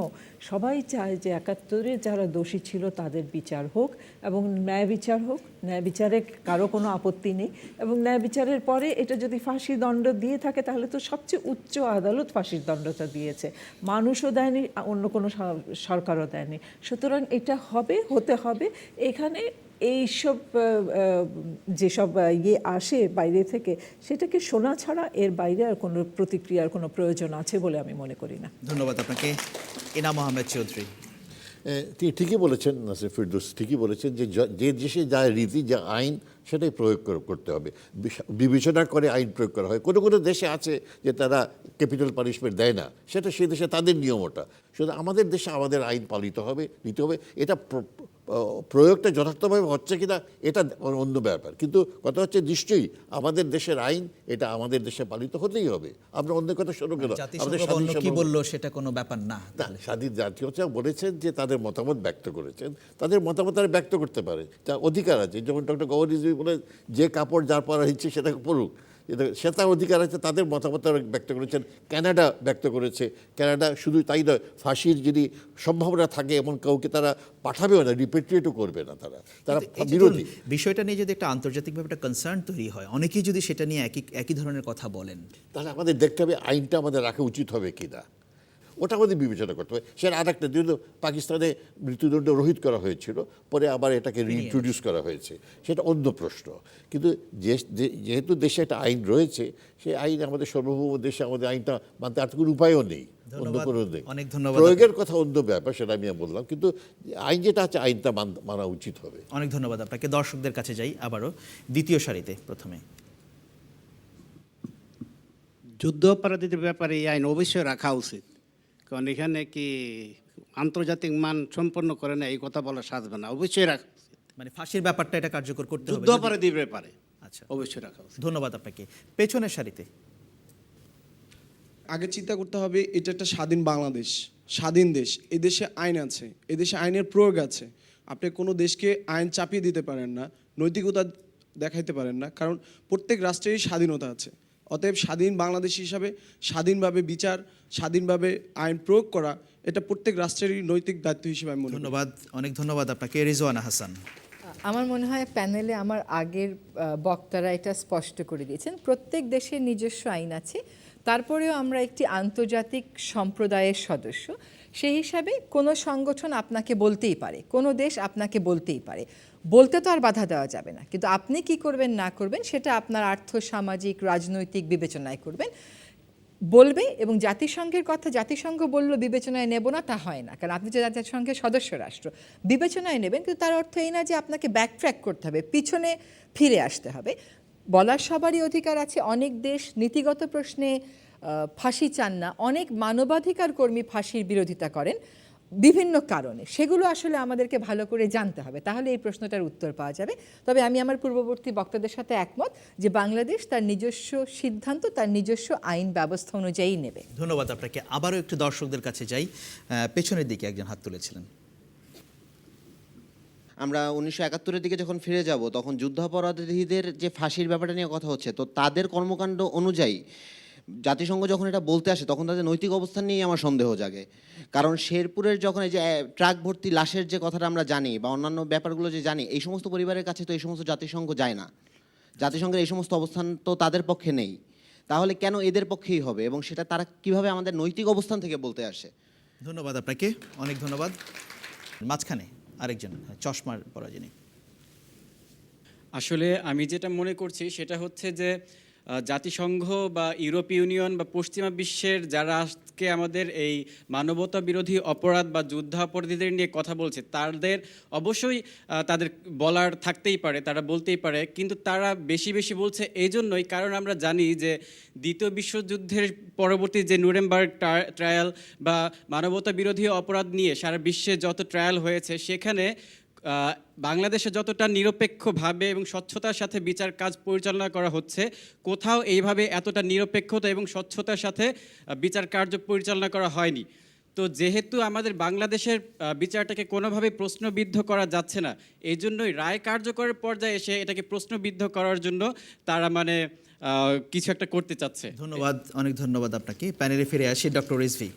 সবাই চায় যে ৭১-এ যারা দোষী ছিল তাদের বিচার হোক এবং ন্যায় বিচার হোক। ন্যায় বিচারে কারো কোনো আপত্তি নেই, এবং ন্যায় বিচারের পরে এটা যদি ফাঁসি দণ্ড দিয়ে থাকে তাহলে তো সবচেয়ে উচ্চ আদালত ফাঁসির দণ্ডটা দিয়েছে, মানুষও দেয়নি, অন্য কোনো সরকারও দেয়নি। সুতরাং এটা হতে হবে। এখানে এইসব যেসব আসে বাইরে থেকে, সেটাকে শোনা ছাড়া এর বাইরে আর কোনো প্রতিক্রিয়ার কোনো প্রয়োজন আছে বলে আমি মনে করি না। ধন্যবাদ আপনাকে। ইনাম আহমেদ চৌধুরী। তিনি ঠিকই বলেছেন, নাসির ফিরদৌস ঠিকই বলেছেন যে যে দেশে যা রীতি, যা আইন, সেটাই প্রয়োগ করতে হবে। বিবেচনা করে আইন প্রয়োগ করা হয়। কোনো কোনো দেশে আছে যে তারা ক্যাপিটাল পানিশমেন্ট দেয় না, সেটা সেই দেশে তাদের নিয়ম ওটা। শুধু আমাদের দেশে আমাদের আইন পালিত হবে, নিতে হবে। এটা প্রয়োগটা যথার্থভাবে হচ্ছে কিনা এটা অন্য ব্যাপার, কিন্তু কথা হচ্ছে নিশ্চয়ই আমাদের দেশের আইন এটা আমাদের দেশে পালিত হতেই হবে। আমরা অন্য কথা শোনো কেন, আমাদের কি বললো সেটা কোনো ব্যাপার না। স্বাধীন জাতীয়তা বলেছেন যে তাদের মতামত ব্যক্ত করেছেন, তাদের মতামত তারা ব্যক্ত করতে পারে, তা অধিকার আছে। যেমন ডক্টর গওহর রিজভী বলে যে কাপড় যার পরা ইচ্ছে সেটাকে পড়ুক, সে তার অধিকার আছে। তাদের মতামত ব্যক্ত করেছেন। কানাডা ব্যক্ত করেছে। কানাডা শুধু তাই নয়, ফাঁসির যদি সম্ভাবনা থাকে এমন কাউকে তারা পাঠাবেও না, রিপেট্রিয়েটও করবে না। তারা বিরোধী। বিষয়টা নিয়ে যদি একটা আন্তর্জাতিকভাবে একটা কনসার্ন তৈরি হয়, অনেকেই যদি সেটা নিয়ে একই ধরনের কথা বলেন, তাহলে আমাদের দেখতে হবে আইনটা আমাদের রাখা উচিত হবে কিনা, ওটা আমাদের বিবেচনা করতে হবে। সেটা আর একটা, যেহেতু পাকিস্তানে মৃত্যুদণ্ড রহিত করা হয়েছিল, পরে আবার এটাকে রিইন্ট্রোডিউস করা হয়েছে, সেটা অন্য প্রশ্ন। কিন্তু যেহেতু দেশে একটা আইন রয়েছে, সেই আইন আমাদের সার্বভৌম দেশে আমাদের আইনটা মানতে আর কোনো উপায়ও নেই, অন্য কোনো নেই। প্রয়োগের কথা অন্য ব্যাপার, সেটা আমি বললাম, কিন্তু আইন যেটা আছে আইনটা মানা উচিত হবে। অনেক ধন্যবাদ আপনাকে। দর্শকদের কাছে যাই আবারও, দ্বিতীয় সারিতে প্রথমে। যুদ্ধ অপরাধীদের ব্যাপারে এই আইন অবশ্যই রাখা উচিত, কারণ এখানে কি আন্তর্জাতিক মান সম্পন্ন করে না এই কথা বলা সাজবে না। অবশ্যই রাখা উচিত, মানে ফাঁসির ব্যাপারটা এটা কার্যকর করতে হবে যুদ্ধ অপরাধীর ব্যাপারে। আচ্ছা, অবশ্যই রাখা উচিত। ধন্যবাদ আপনাকে। পেছনের সারিতে। আগে চিন্তা করতে হবে, এটা একটা স্বাধীন বাংলাদেশ, স্বাধীন দেশ। এই দেশে আইন আছে, এই দেশে আইনের প্রয়োগ আছে। আপনি কোনো দেশকে আইন চাপিয়ে দিতে পারেন না, নৈতিকতা দেখাইতে পারেন না, কারণ প্রত্যেক রাষ্ট্রেরই স্বাধীনতা আছে। অতএব স্বাধীন বাংলাদেশ হিসাবে স্বাধীনভাবে বিচার, স্বাধীনভাবে আইন প্রয়োগ করা, এটা প্রত্যেক রাষ্ট্রেরই নৈতিক দায়িত্ব হিসেবে আমি মনে করি। ধন্যবাদ, অনেক ধন্যবাদ আপনাকে। রিজওয়ানা হাসান। আমার মনে হয় প্যানেলে আমার আগের বক্তারা এটা স্পষ্ট করে দিয়েছেন, প্রত্যেক দেশের নিজস্ব আইন আছে, তারপরেও আমরা একটি আন্তর্জাতিক সম্প্রদায়ের সদস্য। সেই হিসাবে কোনো সংগঠন আপনাকে বলতেই পারে, কোনো দেশ আপনাকে বলতেই পারে, বলতে তো আর বাধা দেওয়া যাবে না, কিন্তু আপনি কি করবেন না করবেন সেটা আপনার আর্থ সামাজিক রাজনৈতিক বিবেচনায় করবেন, বলবে। এবং জাতিসংঘের কথা জাতিসংঘ বললো বিবেচনায় নেব না, তা হয় না, কারণ আপনি যে জাতিসংঘের সদস্য রাষ্ট্র, বিবেচনায় নেবেন, কিন্তু তার অর্থ এই না যে আপনাকে ব্যাকট্র্যাক করতে হবে, পিছনে ফিরে আসতে হবে। বলার সবারই অধিকার আছে। অনেক দেশ নীতিগত প্রশ্নে ফাঁসি চান না, অনেক মানবাধিকার কর্মী ফাঁসির বিরোধিতা করেন, বিভিন্ন কারণে, সেগুলো আসলে আমাদেরকে ভালো করে জানতে হবে, তাহলে এই প্রশ্নটার উত্তর পাওয়া যাবে। তবে আমি আমার পূর্ববর্তী বক্তাদের সাথে একমত যে বাংলাদেশ তার নিজস্ব সিদ্ধান্ত, তার নিজস্ব আইন ব্যবস্থা অনুযায়ী নেবে। ধন্যবাদ আপনাকে। আবারও একটু দর্শকদের কাছে যাই। পেছনের দিকে একজন হাত তুলেছিলেন। আমরা 1971-এর দিকে যখন ফিরে যাব তখন যুদ্ধাপরাধীদের যে ফাঁসির ব্যাপারটা নিয়ে কথা হচ্ছে, তো তাদের কর্মকাণ্ড অনুযায়ী জাতিসংঘ যখন এটা বলতে আসে তখন তাদের নৈতিক অবস্থান নিয়েই আমার সন্দেহ জাগে। কারণ শেরপুরের যখন এই যে ট্রাক ভর্তি লাশের যে কথাটা আমরা জানি বা অন্যান্য ব্যাপারগুলো যে জানি, এই সমস্ত পরিবারের কাছে তো এই সমস্ত জাতিসংঘ যায় না, জাতিসংঘের এই সমস্ত অবস্থান তো তাদের পক্ষে নেই। তাহলে কেন এদের পক্ষেই হবে, এবং সেটা তারা কিভাবে আমাদের নৈতিক অবস্থান থেকে বলতে আসে? ধন্যবাদ আপনাকে, অনেক ধন্যবাদ। মাঝখানে আরেকজন চশমার পরা যিনি। আসলে আমি যেটা মনে করছি সেটা হচ্ছে যে জাতিসংঘ বা ইউরোপীয় ইউনিয়ন বা পশ্চিমা বিশ্বের যারা আজকে আমাদের এই মানবতা বিরোধী অপরাধ বা যুদ্ধাপরাধীদের নিয়ে কথা বলছে, তাদের অবশ্যই তাদের বলার থাকতেই পারে, তারা বলতেই পারে, কিন্তু তারা বেশি বেশি বলছে এই জন্যই কারণ আমরা জানি যে দ্বিতীয় বিশ্বযুদ্ধের পরবর্তী যে নুরেমবার্গ ট্রায়াল বা মানবতা বিরোধী অপরাধ নিয়ে সারা বিশ্বে যত ট্রায়াল হয়েছে, সেখানে বাংলাদেশে যতটা নিরপেক্ষভাবে এবং স্বচ্ছতার সাথে বিচার কাজ পরিচালনা করা হচ্ছে, কোথাও এইভাবে এতটা নিরপেক্ষতা এবং স্বচ্ছতার সাথে বিচার কার্য পরিচালনা করা হয়নি। তো যেহেতু আমাদের বাংলাদেশের বিচারটাকে কোনোভাবে প্রশ্নবিদ্ধ করা যাচ্ছে না, এই জন্যই রায় কার্যকরের পর্যায়ে এসে এটাকে প্রশ্নবিদ্ধ করার জন্য তারা কিছু একটা করতে চাচ্ছে। ধন্যবাদ, অনেক ধন্যবাদ আপনাকে। প্যানেলে ফিরে আসি ডক্টর রিজভী।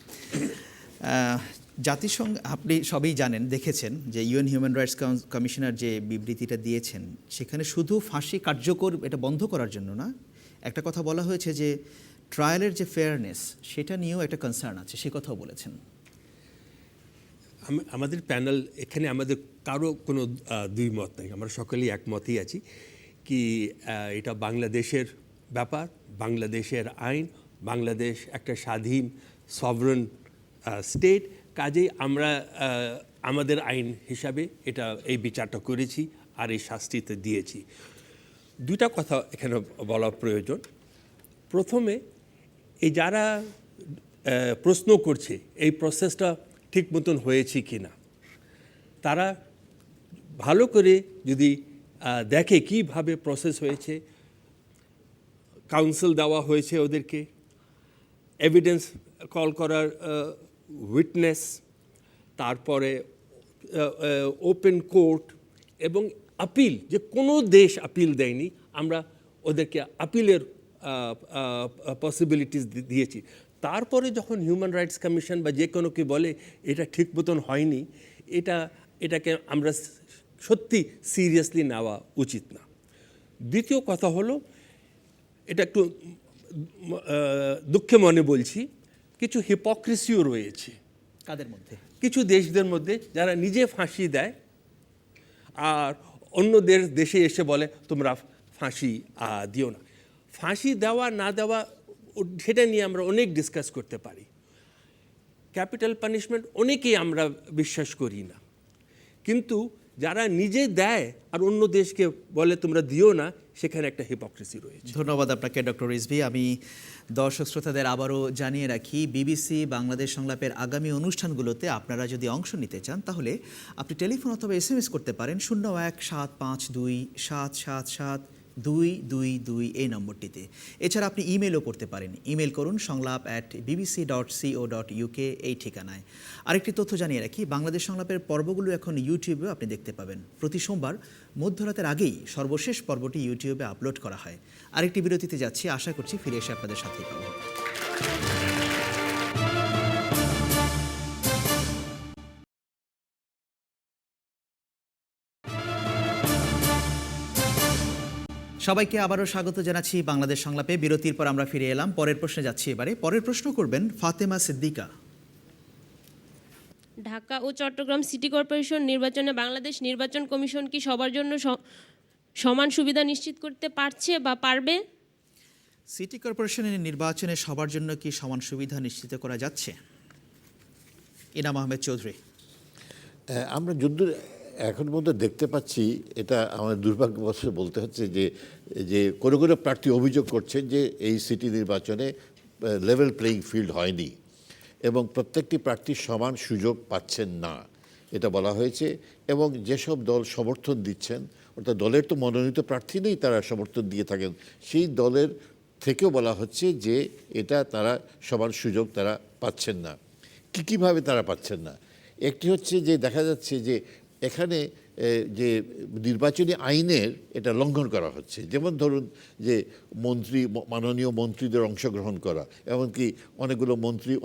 জাতিসংঘ, আপনি সবই জানেন, দেখেছেন যে ইউএন হিউম্যান রাইটস কমিশনার যে বিবৃতিটা দিয়েছেন, সেখানে শুধু ফাঁসি কার্যকর এটা বন্ধ করার জন্য না, একটা কথা বলা হয়েছে যে ট্রায়ালের যে ফেয়ারনেস সেটা নিয়েও একটা কনসার্ন আছে, সে কথাও বলেছেন। আমাদের প্যানেল এখানে আমাদের কারো কোনো দুই মত নেই, আমরা সকলেই একমতই আছি কি এটা বাংলাদেশের ব্যাপার, বাংলাদেশের আইন, বাংলাদেশ একটা স্বাধীন সভরেন স্টেট, কাজেই আমরা আমাদের আইন হিসাবে এই বিচারটা করেছি আর এই শাস্তিতে দিয়েছি। দুইটা কথা এখানে বলা প্রয়োজন। প্রথমে এই যারা প্রশ্ন করছে এই প্রসেসটা ঠিক মতন হয়েছে কি না, তারা ভালো করে যদি দেখে কিভাবে প্রসেস হয়েছে, কাউন্সিল দেওয়া হয়েছে ওদেরকে, এভিডেন্স কল করার উইটনেস, তারপরে ওপেন কোর্ট এবং আপিল, যে কোনো দেশ আপিল দেয়নি, আমরা ওদেরকে আপিলের পসিবিলিটিস দিয়েছি। তারপরে যখন হিউম্যান রাইটস কমিশন বা যে কোনো কি বলে এটা ঠিক মতন হয়নি, এটাকে আমরা সত্যি সিরিয়াসলি নেওয়া উচিত না। দ্বিতীয় কথা হলো, এটা একটু দুঃখে মনে বলছি, কিছু হিপোক্রেসিও রয়েছে কাদের মধ্যে, কিছু দেশদের মধ্যে, যারা নিজে ফাঁসি দেয় আর অন্য দেশে এসে বলে তোমরা ফাঁসি দিও না। ফাঁসি দেওয়া না দেওয়া সেটা নিয়ে আমরা অনেক ডিসকাস করতে পারি। ক্যাপিটাল পানিশমেন্ট অনেকেই আমরা বিশ্বাস করি না, কিন্তু যারা নিজে দেয় আর অন্য দেশকে বলে তোমরা দিও না, সেখানে একটা হিপোক্রেসি রয়েছে। ধন্যবাদ আপনাকে ডক্টর রিজভী। আমি দর্শক শ্রোতাদের আবারও জানিয়ে রাখি, বিবিসি বাংলাদেশ সংলাপের আগামী অনুষ্ঠানগুলোতে আপনারা যদি অংশ নিতে চান, তাহলে আপনি টেলিফোন অথবা SMS করতে পারেন 01-752-777-222 এই নম্বরটিতে। এছাড়া আপনি ইমেলও করতে পারেন, ইমেল করুন সংলাপ@bbc.co.uk এই ঠিকানায়। আরেকটি তথ্য জানিয়ে রাখি, বাংলাদেশ সংলাপের পর্বগুলো এখন ইউটিউবেও আপনি দেখতে পাবেন। প্রতি সোমবার মধ্যরাতের আগেই সর্বশেষ পর্বটি ইউটিউবে আপলোড করা হয়। আরেকটি বিরতিতে যাচ্ছি, আশা করছি ফিরে এসে আপনাদের সাথেই পাবো। সবাইকে আবারও স্বাগত জানাচ্ছি বাংলাদেশ সংলাপে। বিরতির পর আমরা ফিরে এলাম, পরের প্রশ্নে যাচ্ছি এবারে। পরের প্রশ্ন করবেন ফাতেমা সিদ্দিকা। ঢাকা ও চট্টগ্রাম সিটি কর্পোরেশন নির্বাচনে বাংলাদেশ নির্বাচন কমিশন কি সবার জন্য সমান সুবিধা নিশ্চিত করতে পারছে বা পারবে? সিটি কর্পোরেশনের নির্বাচনে সবার জন্য কি সমান সুবিধা নিশ্চিত করা যাচ্ছে? ইনাম আহমেদ চৌধুরী। আমরা যুদ্ধ এখন মধ্যে দেখতে পাচ্ছি, এটা আমাদের দুর্ভাগ্যবশত বলতে হচ্ছে যে কোনো কোনো প্রার্থী অভিযোগ করছেন যে এই সিটি নির্বাচনে লেভেল প্লেয়িং ফিল্ড হয়নি, এবং প্রত্যেকটি প্রার্থী সমান সুযোগ পাচ্ছেন না, এটা বলা হয়েছে। এবং যেসব দল সমর্থন দিচ্ছেন, অর্থাৎ দলের তো মনোনীত প্রার্থী নেই, তারা সমর্থন দিয়ে থাকেন, সেই দলের থেকেও বলা হচ্ছে যে এটা তারা সমান সুযোগ তারা পাচ্ছেন না। কীভাবে তারা পাচ্ছেন না? একটি হচ্ছে যে দেখা যাচ্ছে যে এখানে যে নির্বাচনী আইনের এটা লঙ্ঘন করা হচ্ছে। যেমন ধরুন যে মাননীয় মন্ত্রীদের অংশগ্রহণ করা, এমনকি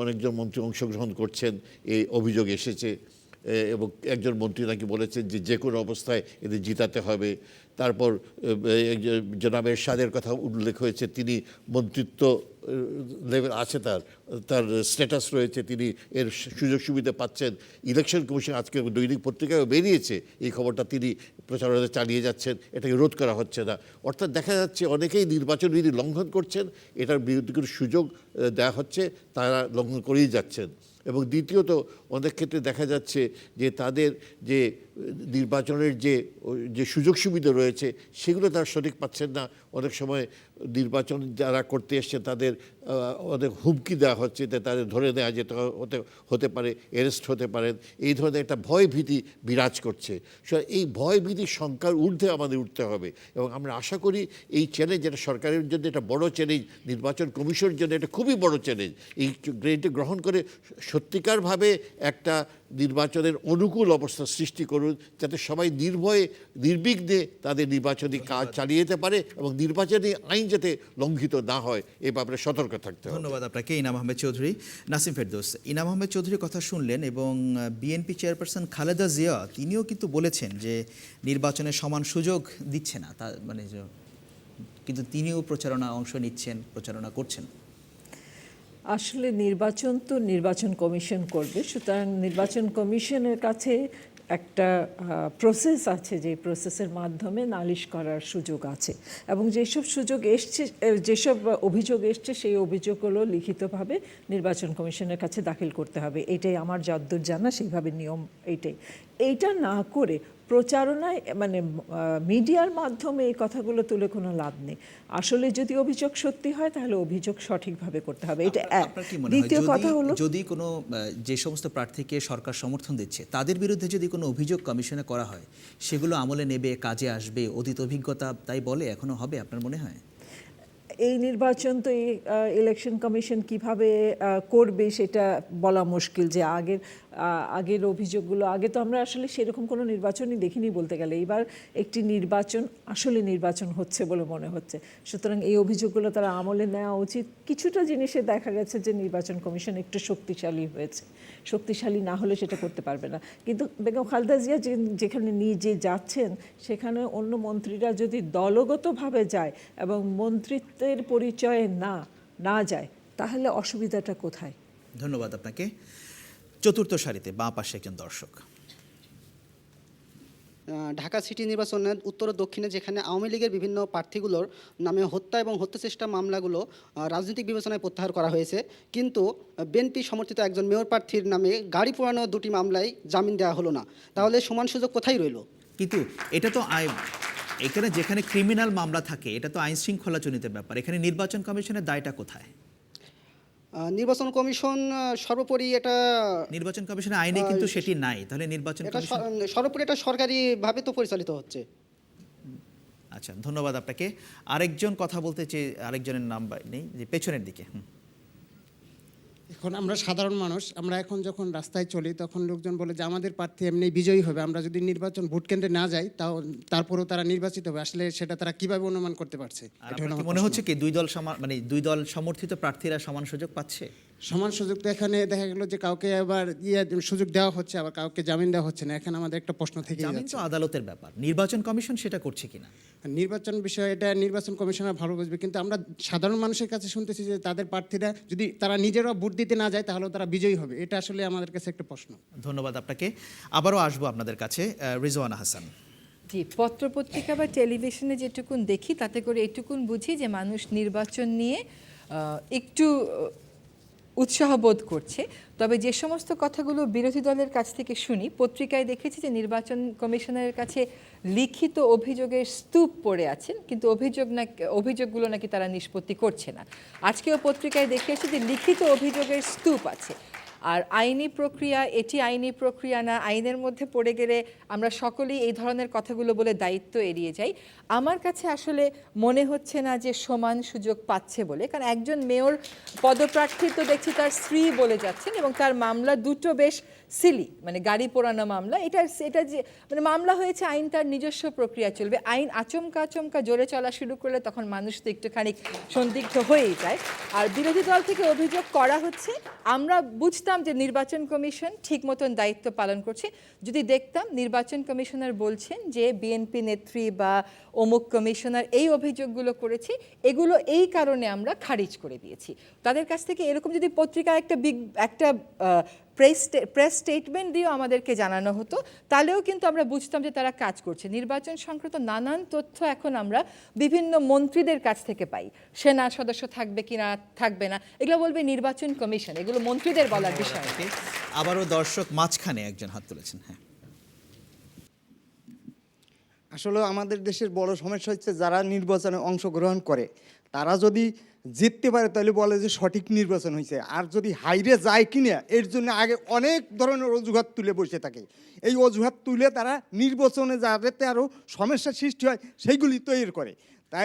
অনেকজন মন্ত্রী অংশগ্রহণ করছেন, এই অভিযোগ এসেছে। এবং একজন মন্ত্রী নাকি বলেছেন যে কোনো অবস্থায় এদের জিতাতে হবে। তারপর জনাব এরশাদের কথা উল্লেখ হয়েছে, তিনি মন্ত্রিত্ব লেভেল আছে, তার স্ট্যাটাস রয়েছে, তিনি এর সুযোগ সুবিধা পাচ্ছেন। ইলেকশন কমিশন আজকে দৈনিক পত্রিকায় বেরিয়েছে এই খবরটা, তিনি প্রচারণা চালিয়ে যাচ্ছেন, এটাকে রোধ করা হচ্ছে না। অর্থাৎ দেখা যাচ্ছে অনেকেই নির্বাচন বিধি লঙ্ঘন করছেন, এটার বিরুদ্ধে কোনো সুযোগ দেওয়া হচ্ছে, তারা লঙ্ঘন করেই যাচ্ছেন। এবং দ্বিতীয়ত অনেক ক্ষেত্রে দেখা যাচ্ছে যে তাদের যে নির্বাচনের যে সুযোগ সুবিধা রয়েছে সেগুলো তারা সঠিক পাচ্ছেন না। অনেক সময় নির্বাচন যারা করতে এসছে তাদের অনেক হুমকি দেওয়া হচ্ছে, তাদের ধরে নেওয়া যেতে হতে পারে, অ্যারেস্ট হতে পারেন, এই ধরনের একটা ভয় ভীতি বিরাজ করছে। এই ভয় ভীতির সংখ্যার ঊর্ধ্বে আমাদের উঠতে হবে। এবং আমরা আশা করি এই চ্যালেঞ্জ, যেটা সরকারের জন্য একটা বড় চ্যালেঞ্জ, নির্বাচন কমিশনের জন্য এটা খুবই বড় চ্যালেঞ্জ, এই গ্রেডটা গ্রহণ করে সত্যিকারভাবে একটা নির্বাচনের অনুকূল অবস্থা সৃষ্টি করুন, যাতে সবাই নির্বিঘ্নে তাদের নির্বাচনী কাজ চালিয়ে যেতে পারে এবং নির্বাচনী আইন যাতে লঙ্ঘিত না হয়, এ ব্যাপারে সতর্ক থাকতে হবে। ধন্যবাদ আপনাকে ইনাম আহমেদ চৌধুরী। নাসিম ফেরদৌস, ইনাম আহমেদ চৌধুরীর কথা শুনলেন এবং বিএনপি চেয়ারপারসন খালেদা জিয়া তিনিও কিন্তু বলেছেন যে নির্বাচনে সমান সুযোগ দিচ্ছে না, তা মানে কিন্তু তিনিও অংশ নিচ্ছেন, প্রচারণা করছেন। আসলে নির্বাচন তো নির্বাচন কমিশন করবে, সুতরাং নির্বাচন কমিশনের কাছে একটা প্রসেস আছে, যে প্রসেসের মাধ্যমে নালিশ করার সুযোগ আছে। এবং যেসব যেসব অভিযোগ এসছে সেই অভিযোগগুলো লিখিতভাবে নির্বাচন কমিশনের কাছে দাখিল করতে হবে। এটাই আমার যতদূর জানা, সেইভাবে নিয়ম এইটা না করে প্রচারণায় মানে মিডিয়ার মাধ্যমে এই কথাগুলো তুলে কোনো লাভ নেই। আসলে যদি অভিযোগ সত্যি হয় তাহলে অভিযোগ সঠিকভাবে করতে হবে, এটা এক। দ্বিতীয় কথা হলো, যদি কোনো যে সমস্ত প্রার্থীকে সরকার সমর্থন দিচ্ছে তাদের বিরুদ্ধে যদি কোনো অভিযোগ কমিশনে করা হয়, সেগুলো আমলে নেবে, কাজে আসবে, অতীত অভিজ্ঞতা তাই বলে এখনো হবে, আপনার মনে হয়? এই নির্বাচন তো ইলেকশন কমিশন কিভাবে করবে সেটা বলা মুশকিল। যে আগের অভিযোগগুলো, আগে তো আমরা আসলে সেরকম কোনো নির্বাচনই দেখিনি বলতে গেলে। এবার একটি নির্বাচন হচ্ছে বলে মনে হচ্ছে, সুতরাং এই অভিযোগগুলো তারা আমলে নেওয়া উচিত। কিছুটা জিনিসে দেখা গেছে যে নির্বাচন কমিশন একটু শক্তিশালী হয়েছে, শক্তিশালী না হলে সেটা করতে পারবে না। কিন্তু বেগম খালেদা জিয়া যেখানে নিজে যাচ্ছেন, সেখানে অন্য মন্ত্রীরা যদি দলগতভাবে যায় এবং মন্ত্রিত্বের পরিচয়ে না যায়, তাহলে অসুবিধাটা কোথায়? ধন্যবাদ আপনাকে। চতুর্থ সারিতে বাঁ পাশে একজন দর্শক। ঢাকা সিটি নির্বাচনের উত্তর ও দক্ষিণে যেখানে আওয়ামী লীগের বিভিন্ন প্রার্থীগুলোর নামে হত্যা এবং হত্যাচেষ্টা মামলাগুলো রাজনৈতিক বিবেচনায় প্রত্যাহার করা হয়েছে, কিন্তু বিএনপি সমর্থিত একজন মেয়র প্রার্থীর নামে গাড়ি পোড়ানো 2টি মামলায় জামিন দেওয়া হলো না। তাহলে সমান সুযোগ কোথায় রইল? কিন্তু এটা তো এখানে যেখানে ক্রিমিনাল মামলা থাকে, এটা তো আইন শৃঙ্খলাজনিত ব্যাপার, এখানে নির্বাচন কমিশনের দায়টা কোথায়? নির্বাচন কমিশন সর্বোপরি এটা নির্বাচন কমিশনের আইনে কিন্তু সেটি নাই, তাহলে নির্বাচন কমিশন সর্বোপরি এটা সরকারিভাবে তো পরিচালিত হচ্ছে। আচ্ছা, ধন্যবাদ আপনাকে। আরেকজন কথা বলতে চেয়ে, আরেকজনের নাম নেই, যে পেছনের দিকে। এখন আমরা সাধারণ মানুষ, আমরা এখন যখন রাস্তায় চলি তখন লোকজন বলে যে আমাদের প্রার্থী এমনি বিজয়ী হবে, আমরা যদি নির্বাচন ভোট কেন্দ্রে না যাই তারপরেও তারা নির্বাচিত হবে। আসলে সেটা তারা কিভাবে অনুমান করতে পারছে? মনে হচ্ছে কি দুই দল সমর্থিত প্রার্থীরা সমান সুযোগ পাচ্ছে? সমান সুযোগ তো এখানে দেখা গেল যে কাউকে আবার সুযোগ দেওয়া হচ্ছে, আবার কাউকে জামিন দেওয়া হচ্ছে না। এখানে আমাদের একটা প্রশ্ন থেকে জামিন তো আদালতের ব্যাপার, নির্বাচন কমিশন সেটা করছে কিনা? নির্বাচন বিষয় এটা নির্বাচন কমিশনার ভালো বুঝবে, কিন্তু আমরা সাধারণ মানুষের কাছে শুনতেছি যে তাদের প্রার্থীরা যদি তারা নিজেরা ভোট দিতে না যায় তাহলে তারা বিজয়ী হবে। এটা আসলে আমাদের কাছে একটা প্রশ্ন। ধন্যবাদ আপনাকে। আবারও আসবো আপনাদের কাছে, রিজওয়ানা হাসান। জি, পত্রপত্রিকা বা টেলিভিশনে যেটুকুন দেখি তাতে করে এটুকুন বুঝি যে মানুষ নির্বাচন নিয়ে একটু উৎসাহ বোধ করছে। তবে যে সমস্ত কথাগুলো বিরোধী দলের কাছ থেকে শুনি, পত্রিকায় দেখেছি যে নির্বাচন কমিশনের কাছে লিখিত অভিযোগের স্তূপ পড়ে আছেন, কিন্তু অভিযোগগুলো নাকি তারা নিষ্পত্তি করছে না। আজকেও পত্রিকায় দেখেছি যে লিখিত অভিযোগের স্তূপ আছে। আর আইনি প্রক্রিয়া, এটি আইনি প্রক্রিয়া না, আইনের মধ্যে পড়ে গেলে আমরা সকলেই এই ধরনের কথাগুলো বলে দায়িত্ব এড়িয়ে যাই। আমার কাছে আসলে মনে হচ্ছে না যে সমান সুযোগ পাচ্ছে বলে, কারণ একজন মেয়র পদপ্রার্থী তো দেখছি তার স্ত্রী বলে যাচ্ছেন, এবং তার মামলা দুটো বেশ সিলি, মানে গাড়ি পোড়ানো মামলা। এটা যে মানে মামলা হয়েছে, আইন তার নিজস্ব প্রক্রিয়া চলবে। আইন আচমকা জোরে চলা শুরু করলে তখন মানুষ তো একটুখানি সন্দিগ্ধ হয়েই যায়। আর বিরোধী দল থেকে অভিযোগ করা হচ্ছে, আমরা বুঝতাম যে নির্বাচন কমিশন ঠিক মতন দায়িত্ব পালন করছে যদি দেখতাম নির্বাচন কমিশনার বলছেন যে বিএনপি নেত্রী বা অমুক কমিশনার এই অভিযোগগুলো করেছে, এগুলো এই কারণে আমরা খারিজ করে দিয়েছি। তাদের কাছ থেকে এরকম যদি পত্রিকায় একটা প্রেস স্টেটমেন্ট দিয়েও আমাদেরকে জানানো হতো, তাহলেও কিন্তু আমরা বুঝতাম যে তারা কাজ করছে। নির্বাচন সংক্রান্ত নানান তথ্য এখন আমরা বিভিন্ন মন্ত্রীদের কাছ থেকে পাই, সেনা সদস্য থাকবে কি না থাকবে না এগুলো বলবে নির্বাচন কমিশন, এগুলো মন্ত্রীদের বলার বিষয়। আবারও দর্শক মাঝখানে একজন হাত তুলেছেন। হ্যাঁ, আসলে আমাদের দেশের বড় সমস্যা হচ্ছে যারা নির্বাচনে অংশগ্রহণ করে তারা যদি জিততে পারে তাহলে বলে যে সঠিক নির্বাচন হয়েছে, আর যদি হাইরে যায় কিনা এর জন্য আগে অনেক ধরনের অজুহাত তুলে বসে থাকে। এই অজুহাত তুলে তারা নির্বাচনে যাতে আরও সমস্যার সৃষ্টি হয় সেইগুলি তৈরি করে। তাই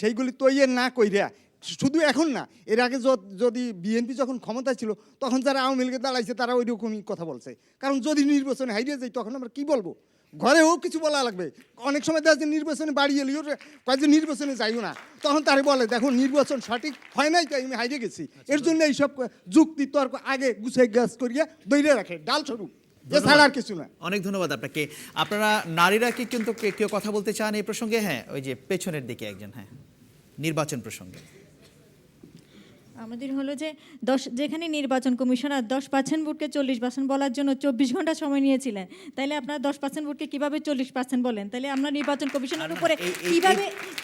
সেইগুলি তৈরি না কইরা শুধু এখন না, এর আগে যদি বিএনপি যখন ক্ষমতায় ছিল তখন যারা আওয়ামী লীগে দাঁড়াইছে তারা ওই রকমই কথা বলছে। কারণ যদি নির্বাচনে হাইরে যাই তখন আমরা কী বলবো, ঘরেও কিছু বলা লাগবে। অনেক সময় দেখা যায় নির্বাচনে বাড়ি এলিও কয়েকজন নির্বাচনে যাইও না, তখন তারা বলে দেখো নির্বাচন সঠিক হয় নাই তাই আমি হাইরে গেছি। এর জন্য এইসব যুক্তি তর্ক আগে গুছিয়ে গাছ করিয়া দৈরে রাখে ডাল স্বরূপ, এছাড়া আর কিছু না। অনেক ধন্যবাদ আপনাকে। আপনারা নারীরা কি কিন্তু কেউ কথা বলতে চান এই প্রসঙ্গে? হ্যাঁ, ওই যে পেছনের দিকে একজন। হ্যাঁ, নির্বাচন প্রসঙ্গে আমাদের হলো যে যেখানে নির্বাচন কমিশনার 10% ভোটকে 40% বলার জন্য 24 ঘন্টা সময় নিয়েছিলেন, তাইলে আপনারা 10% ভোটকে কিভাবে 40% বলেন? তাইলে আমরা নির্বাচন কমিশনের উপরে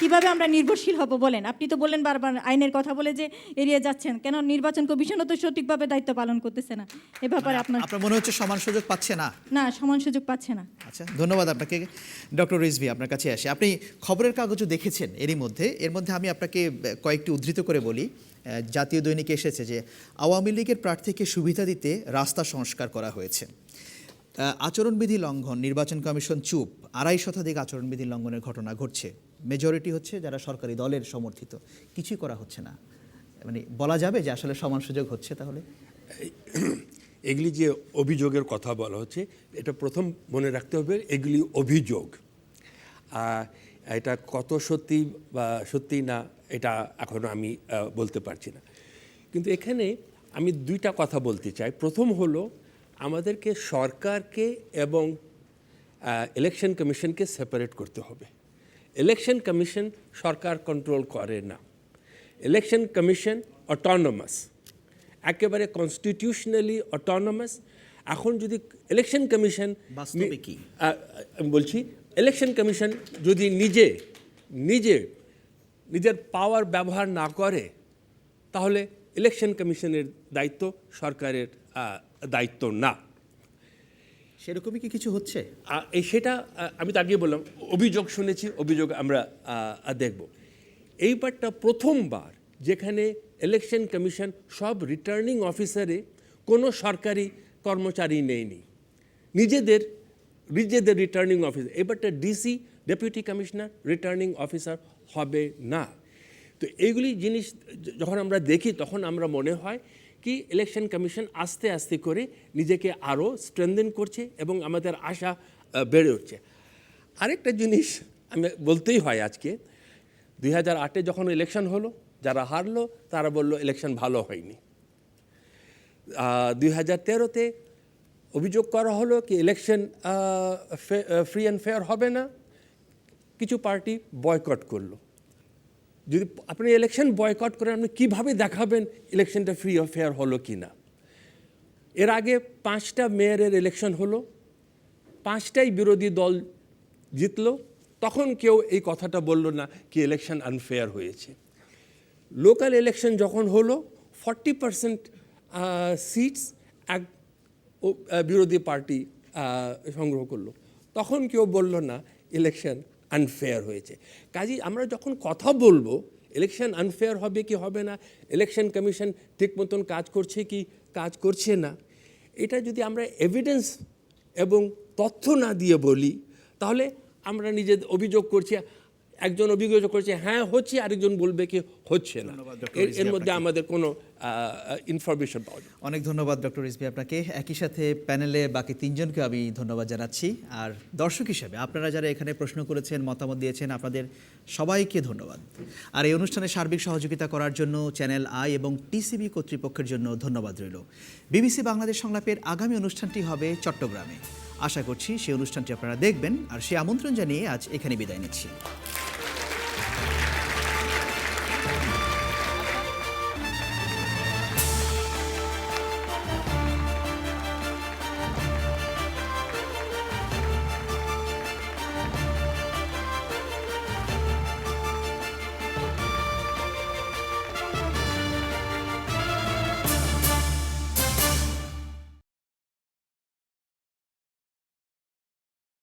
কিভাবে আমরা নির্ভরশীল হব বলেন? আপনি তো বললেন বারবার আইনের কথা বলে যে এড়িয়ে যাচ্ছেন, কেন নির্বাচন কমিশনও তো সঠিকভাবে দায়িত্ব পালন করতেছে না। এ ব্যাপারে আপনার মনে হচ্ছে সমান সুযোগ পাচ্ছে না? না, সমান সুযোগ পাচ্ছে না। আচ্ছা, ধন্যবাদ আপনাকে। ডক্টর রিজভী, আপনার কাছে আসে। আপনি খবরের কাগজও দেখেছেন এর মধ্যে আমি আপনাকে কয়েকটি উদ্ধৃত করে বলি। জাতীয় দৈনিকে এসেছে যে আওয়ামী লীগের প্রার্থীকে সুবিধা দিতে রাস্তা সংস্কার করা হয়েছে। আচরণবিধি লঙ্ঘন, নির্বাচন কমিশন চুপ, 2.5 শতাধিক আচরণবিধি লঙ্ঘনের ঘটনা ঘটছে। মেজরিটি হচ্ছে যারা সরকারি দলের সমর্থিত, কিছুই করা হচ্ছে না। মানে বলা যাবে যে আসলে সমান সুযোগ হচ্ছে? তাহলে এগুলি যে অভিযোগের কথা বলা হচ্ছে, এটা প্রথম মনে রাখতে হবে এগুলি অভিযোগ। এটা কত সত্যি বা সত্যি না এটা এখনও আমি বলতে পারছি না। কিন্তু এখানে আমি দুইটা কথা বলতে চাই। প্রথম হলো আমাদেরকে সরকারকে এবং ইলেকশন কমিশনকে সেপারেট করতে হবে। ইলেকশন কমিশন সরকার কন্ট্রোল করে না। ইলেকশন কমিশন অটোনমাস, একেবারে কনস্টিটিউশনালি অটোনমাস। এখন যদি ইলেকশন কমিশন বাস্তবে কি আমি বলছি, ইলেকশন কমিশন যদি নিজের পাওয়ার ব্যবহার না করে তাহলে ইলেকশন কমিশনের দায়িত্ব সরকারের দায়িত্ব না। সেরকমই কি কিছু হচ্ছে? সেটা আমি তো আগে বললাম, অভিযোগ শুনেছি, অভিযোগ আমরা দেখব। এইবারটা প্রথমবার যেখানে ইলেকশন কমিশন সব রিটার্নিং অফিসারে কোনো সরকারি কর্মচারী নেয়নি, নিজেদের রিটার্নিং অফিসার। এবারটা DC, deputy commissioner, returning officer হবে না। তো এইগুলি জিনিস যখন আমরা দেখি তখন আমরা মনে হয় কি ইলেকশন কমিশন আস্তে আস্তে করে নিজেকে আরও স্ট্রেনথেন করছে এবং আমাদের আশা বেড়ে উঠছে। আরেকটা জিনিস আমি বলতেই হয়, আজকে 2008-এ যখন ইলেকশন হলো, যারা হারলো তারা বলল ইলেকশন ভালো হয়নি। 2013-তে অভিযোগ করা হলো কি ইলেকশন ফ্রি অ্যান্ড ফেয়ার হবে না, কিছু পার্টি বয়কট করলো। যদি আপনি ইলেকশন বয়কট করেন, আপনি কীভাবে দেখাবেন ইলেকশনটা ফ্রি ও ফেয়ার হলো কি না? এর আগে 5টা মেয়রের ইলেকশন হলো, 5টাই বিরোধী দল জিতলো, তখন কেউ এই কথাটা বলল না কি ইলেকশন আনফেয়ার হয়েছে। লোকাল ইলেকশন যখন হলো, 40% সিটস এক বিরোধী পার্টি সংগ্রহ করলো, তখন কেউ বলল না ইলেকশন আনফেয়ার হয়েছে। কাজেই আমরা যখন কথা বলবো ইলেকশন আনফেয়ার হবে কি হবে না, ইলেকশন কমিশন ঠিক মতন কাজ করছে কি কাজ করছে না, এটা যদি আমরা এভিডেন্স এবং তথ্য না দিয়ে বলি, তাহলে আমরা নিজেদের অভিযোগ করছি, একজন অভিযোগ করছে হ্যাঁ হচ্ছে, আরেকজন বলবে কি হচ্ছে না। এর মধ্যে আমাদের কোনো ইনফরমেশন পাওয়া যায়। অনেক ধন্যবাদ ডক্টর রিজভী আপনাকে। একই সাথে প্যানেলে বাকি তিনজনকে আমি ধন্যবাদ জানাচ্ছি। আর দর্শক হিসেবে আপনারা যারা এখানে প্রশ্ন করেছেন, মতামত দিয়েছেন, আপনাদের সবাইকে ধন্যবাদ। আর এই অনুষ্ঠানে সার্বিক সহযোগিতা করার জন্য চ্যানেল আই এবং টিসিবি কর্তৃপক্ষের জন্য ধন্যবাদ রইল। বিবিসি বাংলাদেশ সংলাপের আগামী অনুষ্ঠানটি হবে চট্টগ্রামে। আশা করছি সেই অনুষ্ঠানটি আপনারা দেখবেন। আর সেই আমন্ত্রণ জানিয়ে আজ এখানে বিদায় নিচ্ছি।